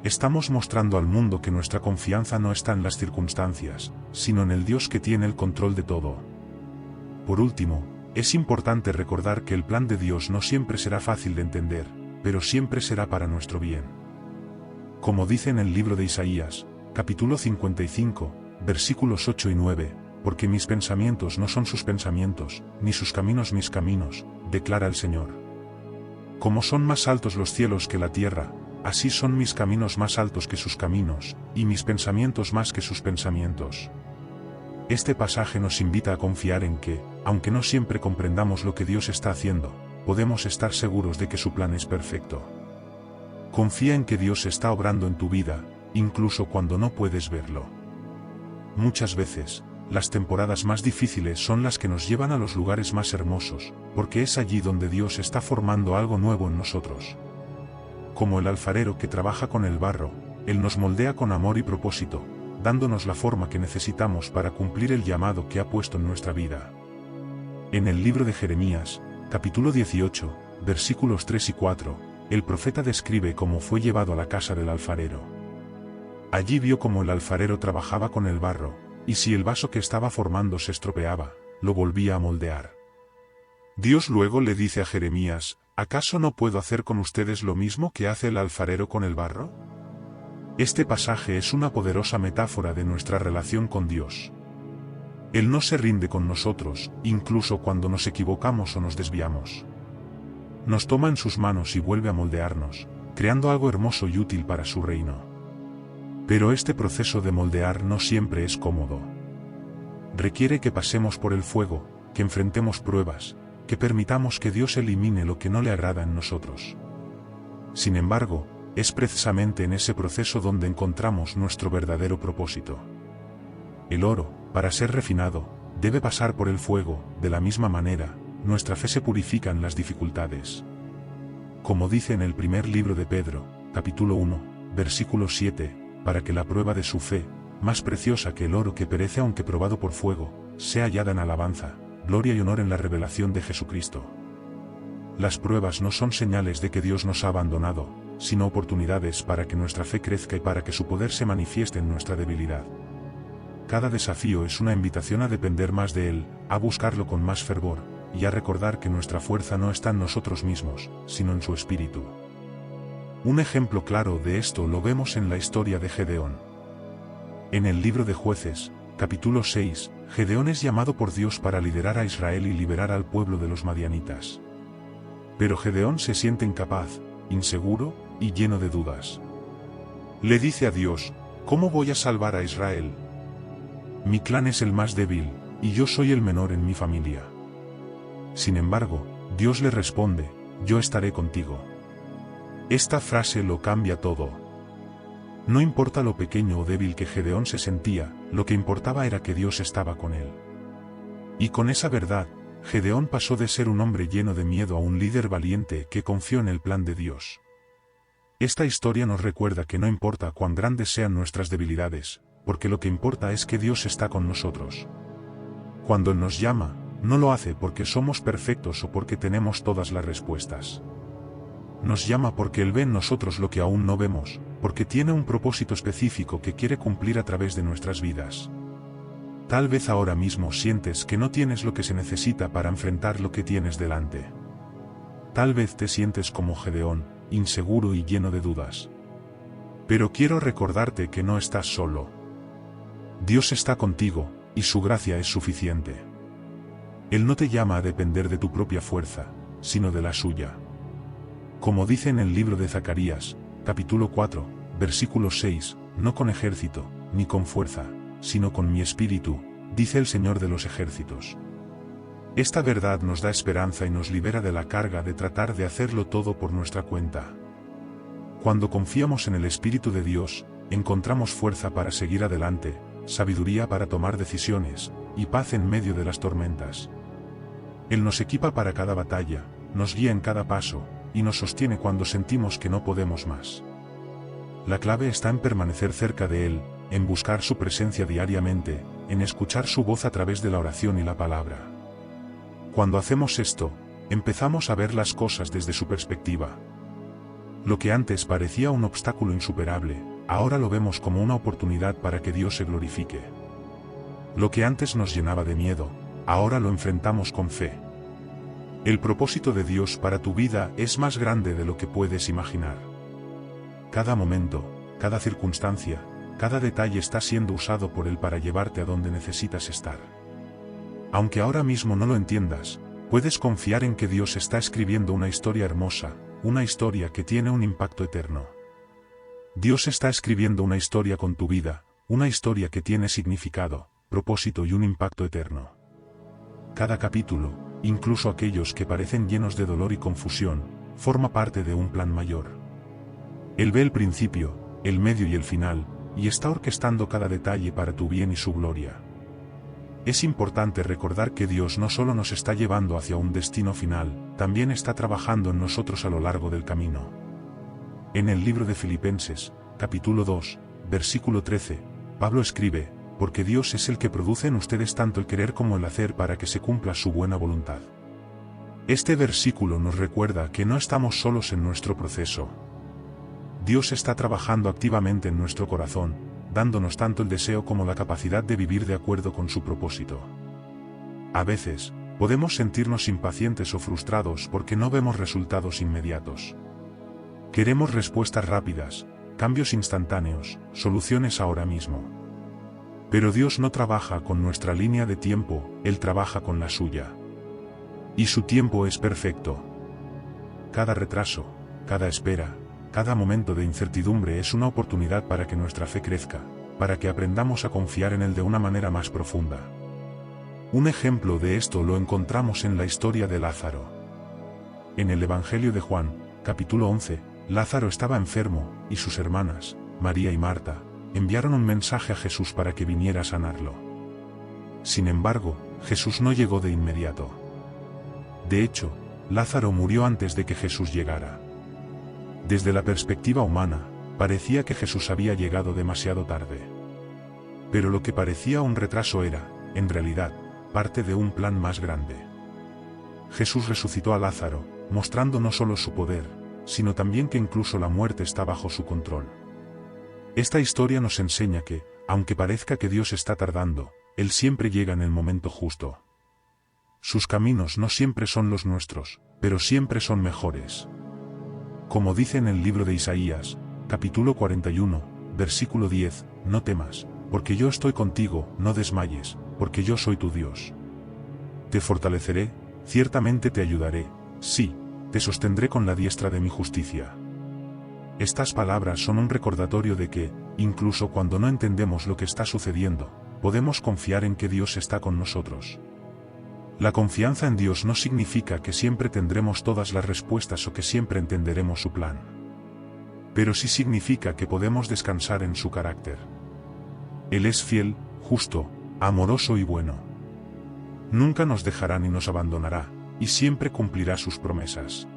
Estamos mostrando al mundo que nuestra confianza no está en las circunstancias, sino en el Dios que tiene el control de todo. Por último, es importante recordar que el plan de Dios no siempre será fácil de entender, pero siempre será para nuestro bien. Como dice en el libro de Isaías, capítulo 55, versículos 8 y 9, porque mis pensamientos no son sus pensamientos, ni sus caminos mis caminos, declara el Señor. Como son más altos los cielos que la tierra, así son mis caminos más altos que sus caminos, y mis pensamientos más que sus pensamientos. Este pasaje nos invita a confiar en que, aunque no siempre comprendamos lo que Dios está haciendo, podemos estar seguros de que su plan es perfecto. Confía en que Dios está obrando en tu vida, incluso cuando no puedes verlo. Muchas veces, las temporadas más difíciles son las que nos llevan a los lugares más hermosos, porque es allí donde Dios está formando algo nuevo en nosotros. Como el alfarero que trabaja con el barro, Él nos moldea con amor y propósito, dándonos la forma que necesitamos para cumplir el llamado que ha puesto en nuestra vida. En el libro de Jeremías, capítulo 18, versículos 3 y 4, el profeta describe cómo fue llevado a la casa del alfarero. Allí vio cómo el alfarero trabajaba con el barro, y si el vaso que estaba formando se estropeaba, lo volvía a moldear. Dios luego le dice a Jeremías: ¿acaso no puedo hacer con ustedes lo mismo que hace el alfarero con el barro? Este pasaje es una poderosa metáfora de nuestra relación con Dios. Él no se rinde con nosotros, incluso cuando nos equivocamos o nos desviamos. Nos toma en sus manos y vuelve a moldearnos, creando algo hermoso y útil para su reino. Pero este proceso de moldear no siempre es cómodo. Requiere que pasemos por el fuego, que enfrentemos pruebas, que permitamos que Dios elimine lo que no le agrada en nosotros. Sin embargo, es precisamente en ese proceso donde encontramos nuestro verdadero propósito. El oro, para ser refinado, debe pasar por el fuego. De la misma manera, nuestra fe se purifica en las dificultades. Como dice en el primer libro de Pedro, capítulo 1, versículo 7, para que la prueba de su fe, más preciosa que el oro que perece aunque probado por fuego, sea hallada en alabanza, gloria y honor en la revelación de Jesucristo. Las pruebas no son señales de que Dios nos ha abandonado, sino oportunidades para que nuestra fe crezca y para que su poder se manifieste en nuestra debilidad. cada desafío es una invitación a depender más de Él, a buscarlo con más fervor, y a recordar que nuestra fuerza no está en nosotros mismos, sino en su Espíritu. Un ejemplo claro de esto lo vemos en la historia de Gedeón. En el libro de Jueces, capítulo 6, Gedeón es llamado por Dios para liderar a Israel y liberar al pueblo de los madianitas. Pero Gedeón se siente incapaz, inseguro y lleno de dudas. Le dice a Dios: ¿cómo voy a salvar a Israel? Mi clan es el más débil, y yo soy el menor en mi familia. Sin embargo, Dios le responde: yo estaré contigo. Esta frase lo cambia todo. No importa lo pequeño o débil que Gedeón se sentía, lo que importaba era que Dios estaba con él. Y con esa verdad, Gedeón pasó de ser un hombre lleno de miedo a un líder valiente que confió en el plan de Dios. Esta historia nos recuerda que no importa cuán grandes sean nuestras debilidades, porque lo que importa es que Dios está con nosotros. Cuando Él nos llama, no lo hace porque somos perfectos o porque tenemos todas las respuestas. Nos llama porque Él ve en nosotros lo que aún no vemos, porque tiene un propósito específico que quiere cumplir a través de nuestras vidas. Tal vez ahora mismo sientes que no tienes lo que se necesita para enfrentar lo que tienes delante. Tal vez te sientes como Gedeón, inseguro y lleno de dudas. Pero quiero recordarte que no estás solo. Dios está contigo, y su gracia es suficiente. Él no te llama a depender de tu propia fuerza, sino de la suya. Como dice en el libro de Zacarías, capítulo 4, versículo 6, no con ejército, ni con fuerza, sino con mi espíritu, dice el Señor de los ejércitos. Esta verdad nos da esperanza y nos libera de la carga de tratar de hacerlo todo por nuestra cuenta. Cuando confiamos en el Espíritu de Dios, encontramos fuerza para seguir adelante, sabiduría para tomar decisiones, y paz en medio de las tormentas. Él nos equipa para cada batalla, nos guía en cada paso, y nos sostiene cuando sentimos que no podemos más. La clave está en permanecer cerca de Él, en buscar su presencia diariamente, en escuchar su voz a través de la oración y la palabra. Cuando hacemos esto, empezamos a ver las cosas desde su perspectiva. Lo que antes parecía un obstáculo insuperable, ahora lo vemos como una oportunidad para que Dios se glorifique. Lo que antes nos llenaba de miedo, ahora lo enfrentamos con fe. El propósito de Dios para tu vida es más grande de lo que puedes imaginar. Cada momento, cada circunstancia, cada detalle está siendo usado por Él para llevarte a donde necesitas estar. Aunque ahora mismo no lo entiendas, puedes confiar en que Dios está escribiendo una historia hermosa, una historia que tiene un impacto eterno. Dios está escribiendo una historia con tu vida, una historia que tiene significado, propósito y un impacto eterno. Cada capítulo, incluso aquellos que parecen llenos de dolor y confusión, forma parte de un plan mayor. Él ve el principio, el medio y el final, y está orquestando cada detalle para tu bien y su gloria. Es importante recordar que Dios no solo nos está llevando hacia un destino final, también está trabajando en nosotros a lo largo del camino. En el libro de Filipenses, capítulo 2, versículo 13, Pablo escribe: porque Dios es el que produce en ustedes tanto el querer como el hacer para que se cumpla su buena voluntad. Este versículo nos recuerda que no estamos solos en nuestro proceso. Dios está trabajando activamente en nuestro corazón, dándonos tanto el deseo como la capacidad de vivir de acuerdo con su propósito. A veces, podemos sentirnos impacientes o frustrados porque no vemos resultados inmediatos. Queremos respuestas rápidas, cambios instantáneos, soluciones ahora mismo. Pero Dios no trabaja con nuestra línea de tiempo, Él trabaja con la suya. Y su tiempo es perfecto. Cada retraso, cada espera, cada momento de incertidumbre es una oportunidad para que nuestra fe crezca, para que aprendamos a confiar en Él de una manera más profunda. Un ejemplo de esto lo encontramos en la historia de Lázaro. En el Evangelio de Juan, capítulo 11, Lázaro estaba enfermo, y sus hermanas, María y Marta, enviaron un mensaje a Jesús para que viniera a sanarlo. Sin embargo, Jesús no llegó de inmediato. De hecho, Lázaro murió antes de que Jesús llegara. Desde la perspectiva humana, parecía que Jesús había llegado demasiado tarde. Pero lo que parecía un retraso era, en realidad, parte de un plan más grande. Jesús resucitó a Lázaro, mostrando no solo su poder, sino también que incluso la muerte está bajo su control. Esta historia nos enseña que, Aunque parezca que Dios está tardando, Él siempre llega en el momento justo. Sus caminos no siempre son los nuestros, pero siempre son mejores. Como dice en el libro de Isaías, capítulo 41, versículo 10, no temas, porque yo estoy contigo, no desmayes, porque yo soy tu Dios. Te fortaleceré, ciertamente te ayudaré, sí, te sostendré con la diestra de mi justicia. Estas palabras son un recordatorio de que, incluso cuando no entendemos lo que está sucediendo, podemos confiar en que Dios está con nosotros. La confianza en Dios no significa que siempre tendremos todas las respuestas o que siempre entenderemos su plan. Pero sí significa que podemos descansar en su carácter. Él es fiel, justo, amoroso y bueno. Nunca nos dejará ni nos abandonará, y siempre cumplirá sus promesas.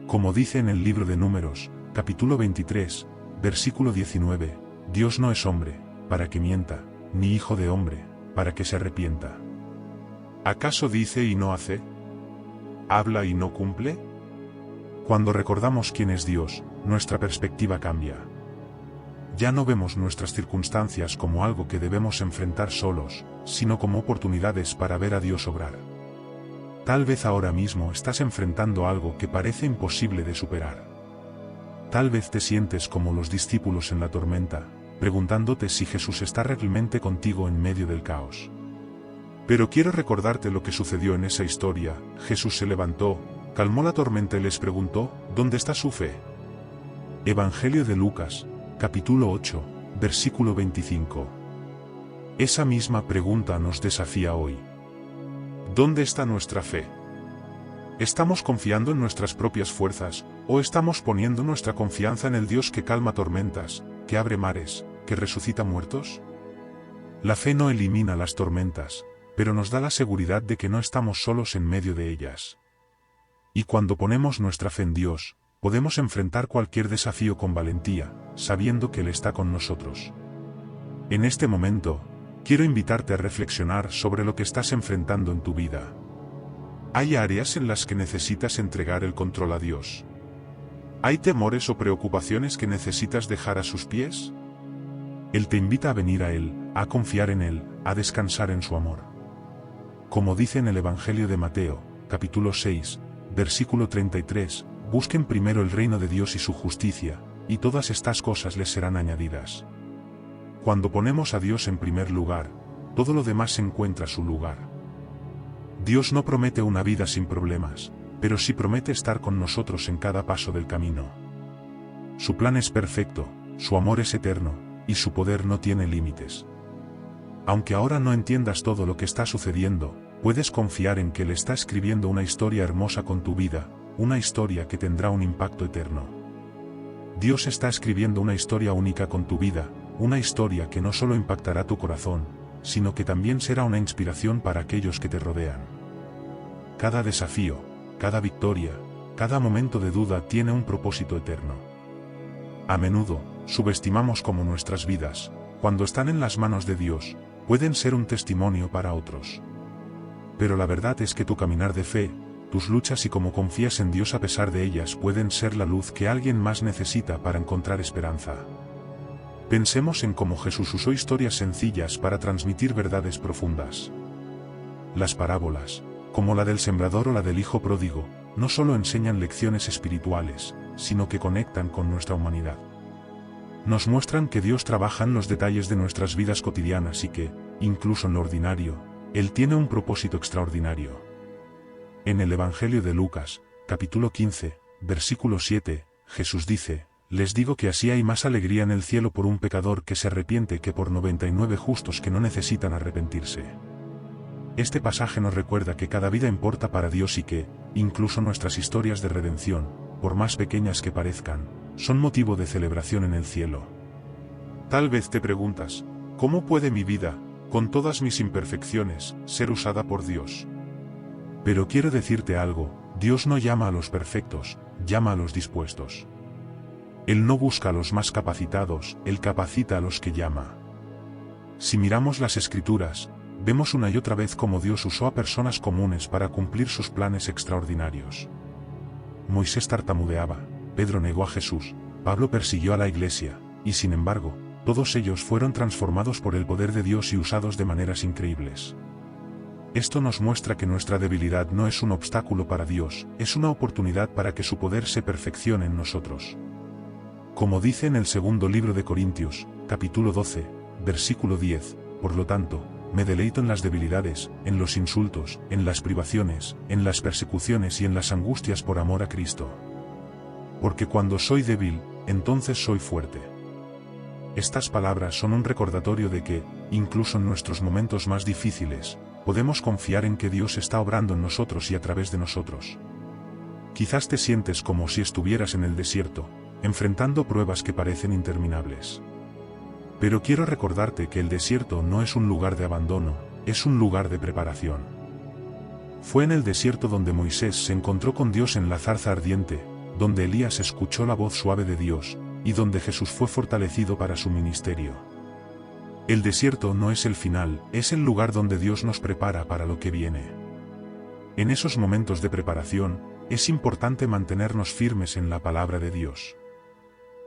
Como dice en el libro de Números, capítulo 23, versículo 19, Dios no es hombre, para que mienta, ni hijo de hombre, para que se arrepienta. ¿Acaso dice y no hace? ¿Habla y no cumple? Cuando recordamos quién es Dios, nuestra perspectiva cambia. Ya no vemos nuestras circunstancias como algo que debemos enfrentar solos, sino como oportunidades para ver a Dios obrar. Tal vez ahora mismo estás enfrentando algo que parece imposible de superar. Tal vez te sientes como los discípulos en la tormenta, preguntándote si Jesús está realmente contigo en medio del caos. Pero quiero recordarte lo que sucedió en esa historia. Jesús se levantó, calmó la tormenta y les preguntó, ¿dónde está su fe? Evangelio de Lucas, capítulo 8, versículo 25. Esa misma pregunta nos desafía hoy. ¿Dónde está nuestra fe? ¿Estamos confiando en nuestras propias fuerzas, o estamos poniendo nuestra confianza en el Dios que calma tormentas, que abre mares, que resucita muertos? La fe no elimina las tormentas, pero nos da la seguridad de que no estamos solos en medio de ellas. Y cuando ponemos nuestra fe en Dios, podemos enfrentar cualquier desafío con valentía, sabiendo que Él está con nosotros. En este momento, quiero invitarte a reflexionar sobre lo que estás enfrentando en tu vida. ¿Hay áreas en las que necesitas entregar el control a Dios? ¿Hay temores o preocupaciones que necesitas dejar a sus pies? Él te invita a venir a Él, a confiar en Él, a descansar en su amor. Como dice en el Evangelio de Mateo, capítulo 6, versículo 33, busquen primero el reino de Dios y su justicia, y todas estas cosas les serán añadidas. Cuando ponemos a Dios en primer lugar, todo lo demás encuentra su lugar. Dios no promete una vida sin problemas, pero sí promete estar con nosotros en cada paso del camino. Su plan es perfecto, su amor es eterno, y su poder no tiene límites. Aunque ahora no entiendas todo lo que está sucediendo, puedes confiar en que Él está escribiendo una historia hermosa con tu vida, una historia que tendrá un impacto eterno. Dios está escribiendo una historia única con tu vida, una historia que no solo impactará tu corazón, sino que también será una inspiración para aquellos que te rodean. Cada desafío, cada victoria, cada momento de duda tiene un propósito eterno. A menudo, subestimamos cómo nuestras vidas, cuando están en las manos de Dios, pueden ser un testimonio para otros. Pero la verdad es que tu caminar de fe, tus luchas y cómo confías en Dios a pesar de ellas pueden ser la luz que alguien más necesita para encontrar esperanza. Pensemos en cómo Jesús usó historias sencillas para transmitir verdades profundas. Las parábolas, como la del sembrador o la del hijo pródigo, no solo enseñan lecciones espirituales, sino que conectan con nuestra humanidad. Nos muestran que Dios trabaja en los detalles de nuestras vidas cotidianas y que, incluso en lo ordinario, Él tiene un propósito extraordinario. En el Evangelio de Lucas, capítulo 15, versículo 7, Jesús dice, les digo que así hay más alegría en el cielo por un pecador que se arrepiente que por 99 justos que no necesitan arrepentirse. Este pasaje nos recuerda que cada vida importa para Dios y que, incluso nuestras historias de redención, por más pequeñas que parezcan, son motivo de celebración en el cielo. Tal vez te preguntas, ¿cómo puede mi vida, con todas mis imperfecciones, ser usada por Dios? Pero quiero decirte algo, Dios no llama a los perfectos, llama a los dispuestos. Él no busca a los más capacitados, Él capacita a los que llama. Si miramos las Escrituras, vemos una y otra vez cómo Dios usó a personas comunes para cumplir sus planes extraordinarios. Moisés tartamudeaba, Pedro negó a Jesús, Pablo persiguió a la iglesia, y sin embargo, todos ellos fueron transformados por el poder de Dios y usados de maneras increíbles. Esto nos muestra que nuestra debilidad no es un obstáculo para Dios, es una oportunidad para que su poder se perfeccione en nosotros. Como dice en el segundo libro de Corintios, capítulo 12, versículo 10, por lo tanto, me deleito en las debilidades, en los insultos, en las privaciones, en las persecuciones y en las angustias por amor a Cristo. Porque cuando soy débil, entonces soy fuerte. Estas palabras son un recordatorio de que, incluso en nuestros momentos más difíciles, podemos confiar en que Dios está obrando en nosotros y a través de nosotros. Quizás te sientes como si estuvieras en el desierto, enfrentando pruebas que parecen interminables. Pero quiero recordarte que el desierto no es un lugar de abandono, es un lugar de preparación. Fue en el desierto donde Moisés se encontró con Dios en la zarza ardiente, donde Elías escuchó la voz suave de Dios, y donde Jesús fue fortalecido para su ministerio. El desierto no es el final, es el lugar donde Dios nos prepara para lo que viene. En esos momentos de preparación, es importante mantenernos firmes en la palabra de Dios.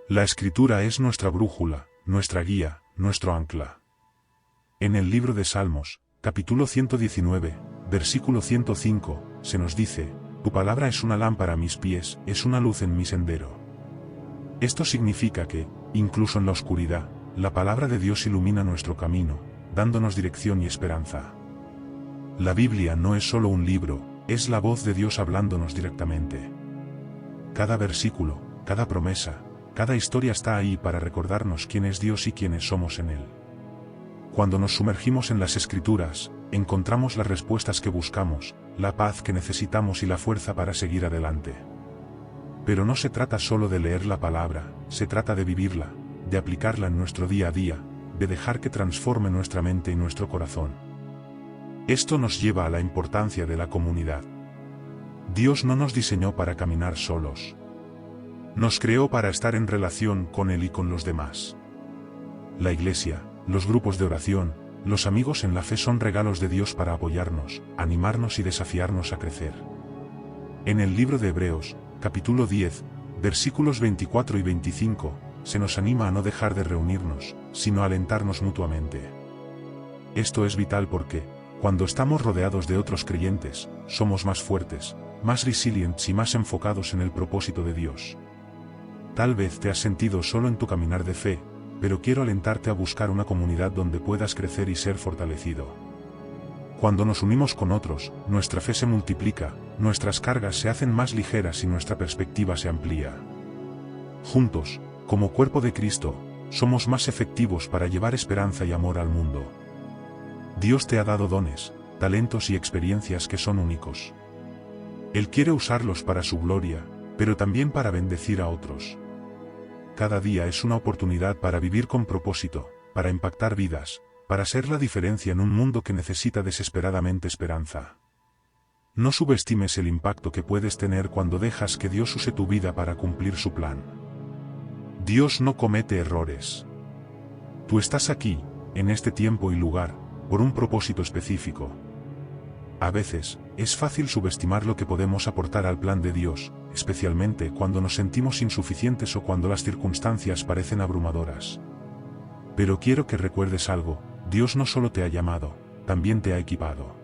La Escritura es nuestra brújula, nuestra guía, nuestro ancla. En el libro de Salmos, capítulo 119, versículo 105, se nos dice, tu palabra es una lámpara a mis pies, es una luz en mi sendero. Esto significa que, incluso en la oscuridad, la palabra de Dios ilumina nuestro camino, dándonos dirección y esperanza. La Biblia no es solo un libro, es la voz de Dios hablándonos directamente. Cada versículo, cada promesa, cada historia está ahí para recordarnos quién es Dios y quiénes somos en Él. Cuando nos sumergimos en las Escrituras, encontramos las respuestas que buscamos, la paz que necesitamos y la fuerza para seguir adelante. Pero no se trata solo de leer la palabra, se trata de vivirla, de aplicarla en nuestro día a día, de dejar que transforme nuestra mente y nuestro corazón. Esto nos lleva a la importancia de la comunidad. Dios no nos diseñó para caminar solos. Nos creó para estar en relación con Él y con los demás. La iglesia, los grupos de oración, los amigos en la fe son regalos de Dios para apoyarnos, animarnos y desafiarnos a crecer. En el libro de Hebreos, capítulo 10, versículos 24 y 25, se nos anima a no dejar de reunirnos, sino a alentarnos mutuamente. Esto es vital porque, cuando estamos rodeados de otros creyentes, somos más fuertes, más resilientes y más enfocados en el propósito de Dios. Tal vez te has sentido solo en tu caminar de fe, pero quiero alentarte a buscar una comunidad donde puedas crecer y ser fortalecido. Cuando nos unimos con otros, nuestra fe se multiplica, nuestras cargas se hacen más ligeras y nuestra perspectiva se amplía. Juntos, como cuerpo de Cristo, somos más efectivos para llevar esperanza y amor al mundo. Dios te ha dado dones, talentos y experiencias que son únicos. Él quiere usarlos para su gloria, pero también para bendecir a otros. Cada día es una oportunidad para vivir con propósito, para impactar vidas, para ser la diferencia en un mundo que necesita desesperadamente esperanza. No subestimes el impacto que puedes tener cuando dejas que Dios use tu vida para cumplir su plan. Dios no comete errores. Tú estás aquí, en este tiempo y lugar, por un propósito específico. A veces, es fácil subestimar lo que podemos aportar al plan de Dios, especialmente cuando nos sentimos insuficientes o cuando las circunstancias parecen abrumadoras. Pero quiero que recuerdes algo, Dios no solo te ha llamado, también te ha equipado.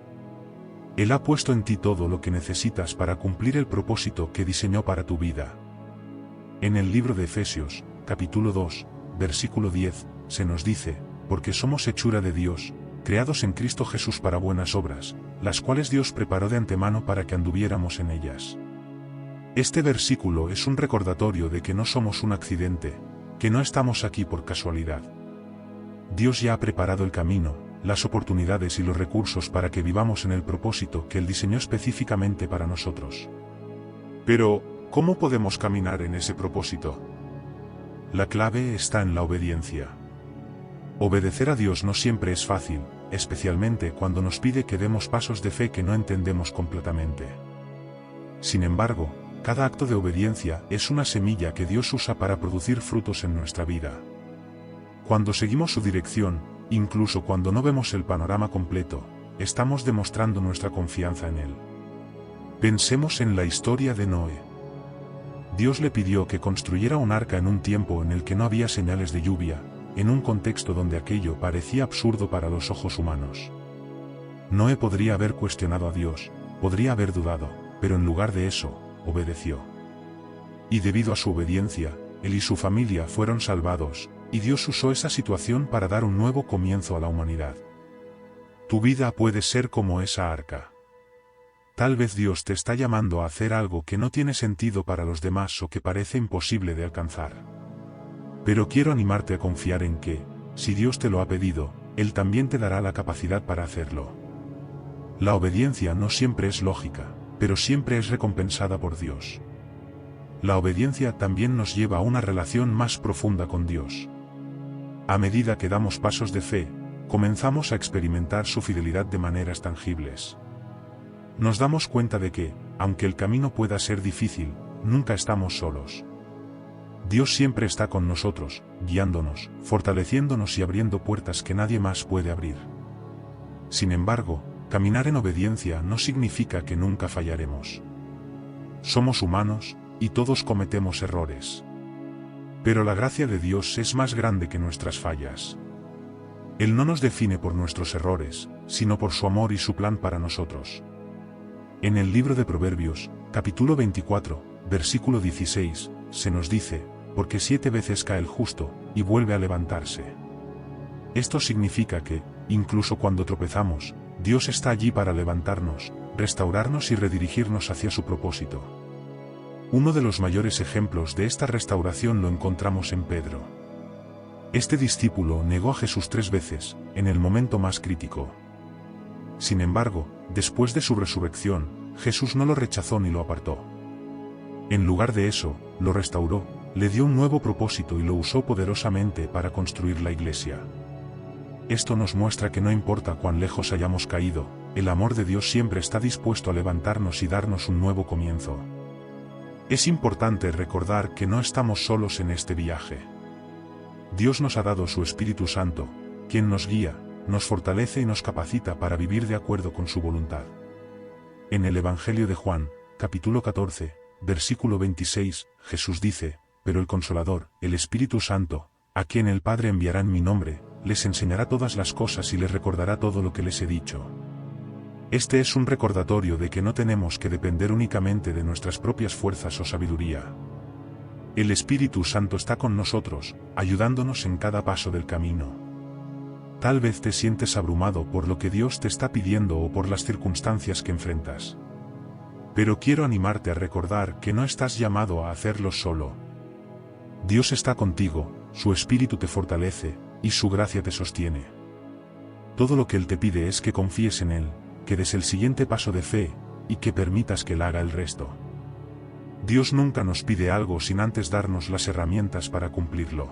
Él ha puesto en ti todo lo que necesitas para cumplir el propósito que diseñó para tu vida. En el libro de Efesios, capítulo 2, versículo 10, se nos dice, porque somos hechura de Dios, creados en Cristo Jesús para buenas obras, las cuales Dios preparó de antemano para que anduviéramos en ellas. Este versículo es un recordatorio de que no somos un accidente, que no estamos aquí por casualidad. Dios ya ha preparado el camino, las oportunidades y los recursos para que vivamos en el propósito que Él diseñó específicamente para nosotros. Pero, ¿cómo podemos caminar en ese propósito? La clave está en la obediencia. Obedecer a Dios no siempre es fácil, especialmente cuando nos pide que demos pasos de fe que no entendemos completamente. Sin embargo, cada acto de obediencia es una semilla que Dios usa para producir frutos en nuestra vida. Cuando seguimos su dirección, incluso cuando no vemos el panorama completo, estamos demostrando nuestra confianza en Él. Pensemos en la historia de Noé. Dios le pidió que construyera un arca en un tiempo en el que no había señales de lluvia, en un contexto donde aquello parecía absurdo para los ojos humanos. Noé podría haber cuestionado a Dios, podría haber dudado, pero en lugar de eso, obedeció. Y debido a su obediencia, él y su familia fueron salvados, y Dios usó esa situación para dar un nuevo comienzo a la humanidad. Tu vida puede ser como esa arca. Tal vez Dios te está llamando a hacer algo que no tiene sentido para los demás o que parece imposible de alcanzar. Pero quiero animarte a confiar en que, si Dios te lo ha pedido, Él también te dará la capacidad para hacerlo. La obediencia no siempre es lógica, pero siempre es recompensada por Dios. La obediencia también nos lleva a una relación más profunda con Dios. A medida que damos pasos de fe, comenzamos a experimentar su fidelidad de maneras tangibles. Nos damos cuenta de que, aunque el camino pueda ser difícil, nunca estamos solos. Dios siempre está con nosotros, guiándonos, fortaleciéndonos y abriendo puertas que nadie más puede abrir. Sin embargo, caminar en obediencia no significa que nunca fallaremos. Somos humanos, y todos cometemos errores. Pero la gracia de Dios es más grande que nuestras fallas. Él no nos define por nuestros errores, sino por su amor y su plan para nosotros. En el libro de Proverbios, capítulo 24, versículo 16, se nos dice, porque 7 veces cae el justo, y vuelve a levantarse. Esto significa que, incluso cuando tropezamos, Dios está allí para levantarnos, restaurarnos y redirigirnos hacia su propósito. Uno de los mayores ejemplos de esta restauración lo encontramos en Pedro. Este discípulo negó a Jesús 3 veces, en el momento más crítico. Sin embargo, después de su resurrección, Jesús no lo rechazó ni lo apartó. En lugar de eso, lo restauró, le dio un nuevo propósito y lo usó poderosamente para construir la iglesia. Esto nos muestra que no importa cuán lejos hayamos caído, el amor de Dios siempre está dispuesto a levantarnos y darnos un nuevo comienzo. Es importante recordar que no estamos solos en este viaje. Dios nos ha dado su Espíritu Santo, quien nos guía, nos fortalece y nos capacita para vivir de acuerdo con su voluntad. En el Evangelio de Juan, capítulo 14, versículo 26, Jesús dice, pero el Consolador, el Espíritu Santo, a quien el Padre enviará en mi nombre, les enseñará todas las cosas y les recordará todo lo que les he dicho. Este es un recordatorio de que no tenemos que depender únicamente de nuestras propias fuerzas o sabiduría. El Espíritu Santo está con nosotros, ayudándonos en cada paso del camino. Tal vez te sientes abrumado por lo que Dios te está pidiendo o por las circunstancias que enfrentas. Pero quiero animarte a recordar que no estás llamado a hacerlo solo. Dios está contigo, su Espíritu te fortalece, y su gracia te sostiene. Todo lo que Él te pide es que confíes en Él, que des el siguiente paso de fe, y que permitas que Él haga el resto. Dios nunca nos pide algo sin antes darnos las herramientas para cumplirlo.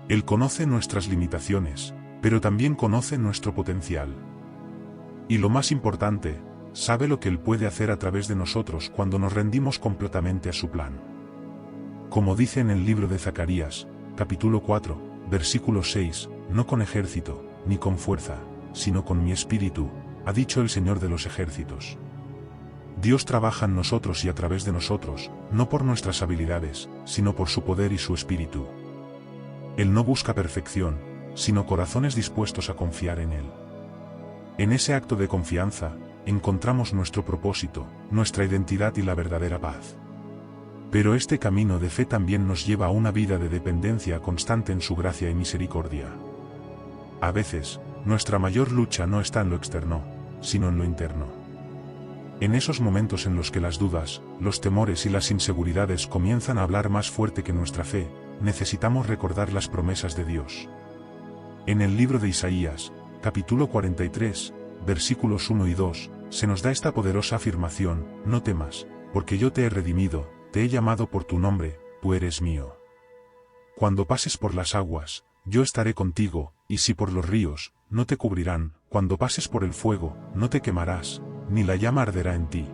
Él conoce nuestras limitaciones, pero también conoce nuestro potencial. Y lo más importante, sabe lo que Él puede hacer a través de nosotros cuando nos rendimos completamente a su plan. Como dice en el libro de Zacarías, capítulo 4, versículo 6, no con ejército, ni con fuerza, sino con mi espíritu, ha dicho el Señor de los ejércitos. Dios trabaja en nosotros y a través de nosotros, no por nuestras habilidades, sino por su poder y su espíritu. Él no busca perfección, sino corazones dispuestos a confiar en Él. En ese acto de confianza, encontramos nuestro propósito, nuestra identidad y la verdadera paz. Pero este camino de fe también nos lleva a una vida de dependencia constante en su gracia y misericordia. A veces, nuestra mayor lucha no está en lo externo, sino en lo interno. En esos momentos en los que las dudas, los temores y las inseguridades comienzan a hablar más fuerte que nuestra fe, necesitamos recordar las promesas de Dios. En el libro de Isaías, capítulo 43, versículos 1 y 2, se nos da esta poderosa afirmación, no temas, porque yo te he redimido, te he llamado por tu nombre, tú eres mío. Cuando pases por las aguas, yo estaré contigo, y si por los ríos, no te cubrirán, cuando pases por el fuego, no te quemarás, ni la llama arderá en ti.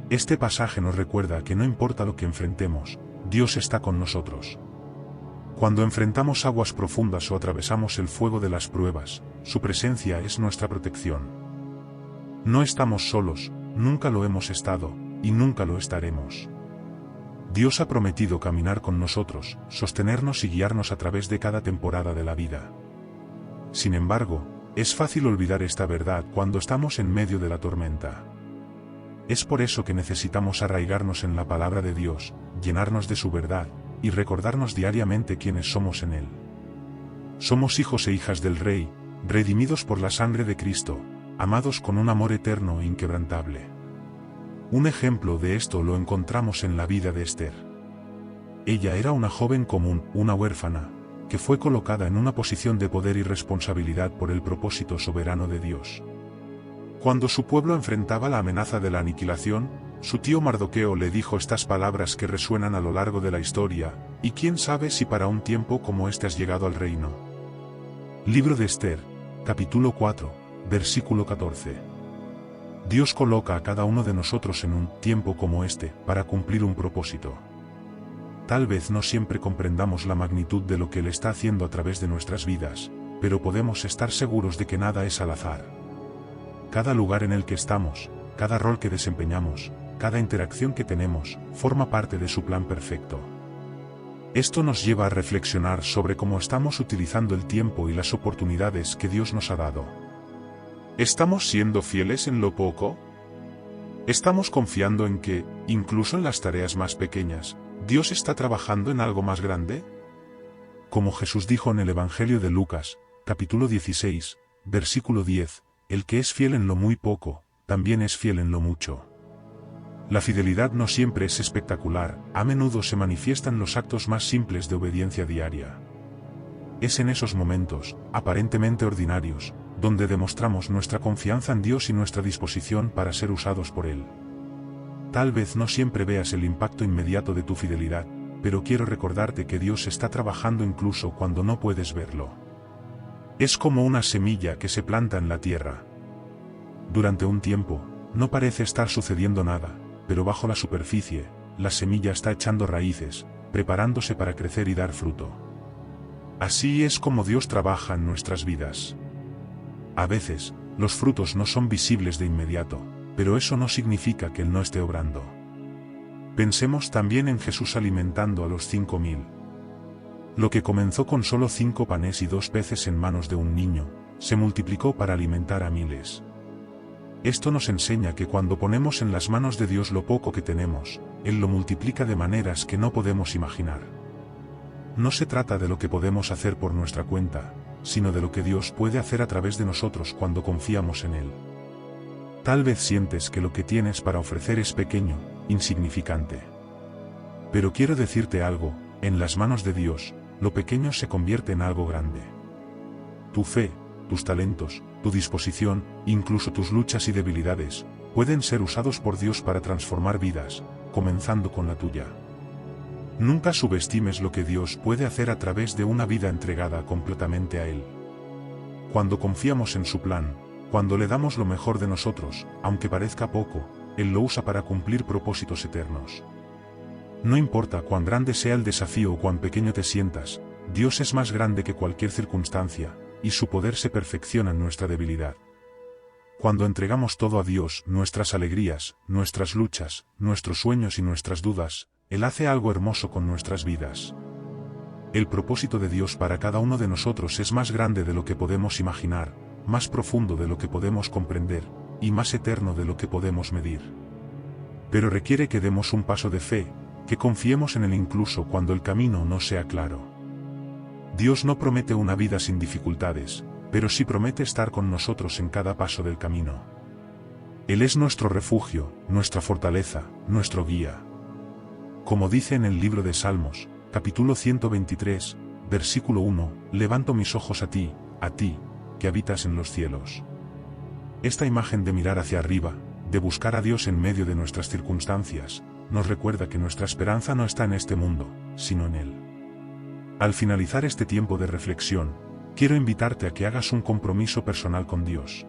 Este pasaje nos recuerda que no importa lo que enfrentemos, Dios está con nosotros. Cuando enfrentamos aguas profundas o atravesamos el fuego de las pruebas, su presencia es nuestra protección. No estamos solos, nunca lo hemos estado, y nunca lo estaremos. Dios ha prometido caminar con nosotros, sostenernos y guiarnos a través de cada temporada de la vida. Sin embargo, es fácil olvidar esta verdad cuando estamos en medio de la tormenta. Es por eso que necesitamos arraigarnos en la palabra de Dios, llenarnos de su verdad, y recordarnos diariamente quiénes somos en Él. Somos hijos e hijas del Rey, redimidos por la sangre de Cristo, amados con un amor eterno e inquebrantable. Un ejemplo de esto lo encontramos en la vida de Esther. Ella era una joven común, una huérfana, que fue colocada en una posición de poder y responsabilidad por el propósito soberano de Dios. Cuando su pueblo enfrentaba la amenaza de la aniquilación, su tío Mardoqueo le dijo estas palabras que resuenan a lo largo de la historia, y quién sabe si para un tiempo como este has llegado al reino. Libro de Esther, capítulo 4, versículo 14. Dios coloca a cada uno de nosotros en un tiempo como este, para cumplir un propósito. Tal vez no siempre comprendamos la magnitud de lo que Él está haciendo a través de nuestras vidas, pero podemos estar seguros de que nada es al azar. Cada lugar en el que estamos, cada rol que desempeñamos, cada interacción que tenemos, forma parte de su plan perfecto. Esto nos lleva a reflexionar sobre cómo estamos utilizando el tiempo y las oportunidades que Dios nos ha dado. ¿Estamos siendo fieles en lo poco? ¿Estamos confiando en que, incluso en las tareas más pequeñas, Dios está trabajando en algo más grande? Como Jesús dijo en el Evangelio de Lucas, capítulo 16, versículo 10, el que es fiel en lo muy poco, también es fiel en lo mucho. La fidelidad no siempre es espectacular, a menudo se manifiesta en los actos más simples de obediencia diaria. Es en esos momentos, aparentemente ordinarios, donde demostramos nuestra confianza en Dios y nuestra disposición para ser usados por Él. Tal vez no siempre veas el impacto inmediato de tu fidelidad, pero quiero recordarte que Dios está trabajando incluso cuando no puedes verlo. Es como una semilla que se planta en la tierra. Durante un tiempo, no parece estar sucediendo nada, pero bajo la superficie, la semilla está echando raíces, preparándose para crecer y dar fruto. Así es como Dios trabaja en nuestras vidas. A veces, los frutos no son visibles de inmediato, pero eso no significa que Él no esté obrando. Pensemos también en Jesús alimentando a los 5000. Lo que comenzó con solo 5 panes y 2 peces en manos de un niño, se multiplicó para alimentar a miles. Esto nos enseña que cuando ponemos en las manos de Dios lo poco que tenemos, Él lo multiplica de maneras que no podemos imaginar. No se trata de lo que podemos hacer por nuestra cuenta, sino de lo que Dios puede hacer a través de nosotros cuando confiamos en Él. Tal vez sientes que lo que tienes para ofrecer es pequeño, insignificante. Pero quiero decirte algo, en las manos de Dios, lo pequeño se convierte en algo grande. Tu fe, tus talentos, tu disposición, incluso tus luchas y debilidades, pueden ser usados por Dios para transformar vidas, comenzando con la tuya. Nunca subestimes lo que Dios puede hacer a través de una vida entregada completamente a Él. Cuando confiamos en su plan, cuando le damos lo mejor de nosotros, aunque parezca poco, Él lo usa para cumplir propósitos eternos. No importa cuán grande sea el desafío o cuán pequeño te sientas, Dios es más grande que cualquier circunstancia, y su poder se perfecciona en nuestra debilidad. Cuando entregamos todo a Dios, nuestras alegrías, nuestras luchas, nuestros sueños y nuestras dudas, Él hace algo hermoso con nuestras vidas. El propósito de Dios para cada uno de nosotros es más grande de lo que podemos imaginar, más profundo de lo que podemos comprender, y más eterno de lo que podemos medir. Pero requiere que demos un paso de fe, que confiemos en Él incluso cuando el camino no sea claro. Dios no promete una vida sin dificultades, pero sí promete estar con nosotros en cada paso del camino. Él es nuestro refugio, nuestra fortaleza, nuestro guía. Como dice en el libro de Salmos, capítulo 123, versículo 1, levanto mis ojos a ti, que habitas en los cielos. Esta imagen de mirar hacia arriba, de buscar a Dios en medio de nuestras circunstancias, nos recuerda que nuestra esperanza no está en este mundo, sino en Él. Al finalizar este tiempo de reflexión, quiero invitarte a que hagas un compromiso personal con Dios.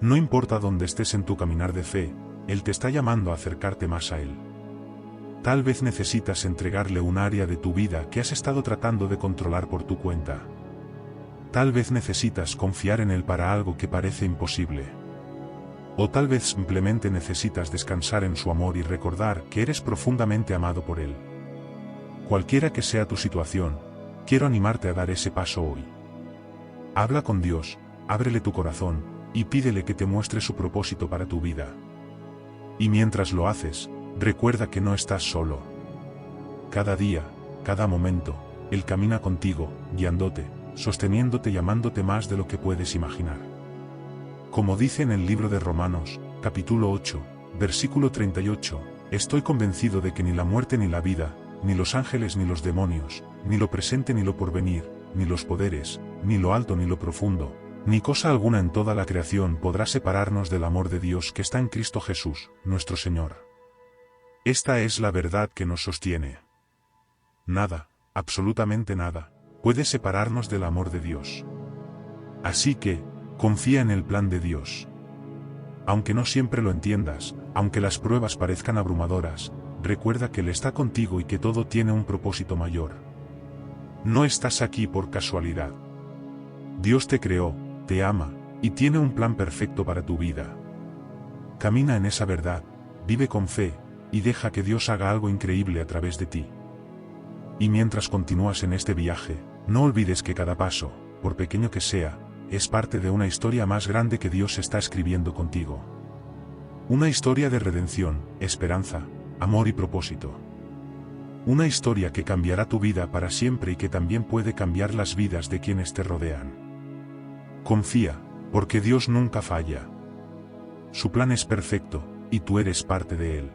No importa dónde estés en tu caminar de fe, Él te está llamando a acercarte más a Él. Tal vez necesitas entregarle un área de tu vida que has estado tratando de controlar por tu cuenta. Tal vez necesitas confiar en Él para algo que parece imposible. O tal vez simplemente necesitas descansar en su amor y recordar que eres profundamente amado por Él. Cualquiera que sea tu situación, quiero animarte a dar ese paso hoy. Habla con Dios, ábrele tu corazón, y pídele que te muestre su propósito para tu vida. Y mientras lo haces, recuerda que no estás solo. Cada día, cada momento, Él camina contigo, guiándote, sosteniéndote y amándote más de lo que puedes imaginar. Como dice en el libro de Romanos, capítulo 8, versículo 38, estoy convencido de que ni la muerte ni la vida, ni los ángeles ni los demonios, ni lo presente ni lo porvenir, ni los poderes, ni lo alto ni lo profundo, ni cosa alguna en toda la creación podrá separarnos del amor de Dios que está en Cristo Jesús, nuestro Señor. Esta es la verdad que nos sostiene. Nada, absolutamente nada, puede separarnos del amor de Dios. Así que, confía en el plan de Dios. Aunque no siempre lo entiendas, aunque las pruebas parezcan abrumadoras, recuerda que Él está contigo y que todo tiene un propósito mayor. No estás aquí por casualidad. Dios te creó, te ama, y tiene un plan perfecto para tu vida. Camina en esa verdad, vive con fe, y deja que Dios haga algo increíble a través de ti. Y mientras continúas en este viaje, no olvides que cada paso, por pequeño que sea, es parte de una historia más grande que Dios está escribiendo contigo. Una historia de redención, esperanza, amor y propósito. Una historia que cambiará tu vida para siempre y que también puede cambiar las vidas de quienes te rodean. Confía, porque Dios nunca falla. Su plan es perfecto, y tú eres parte de él.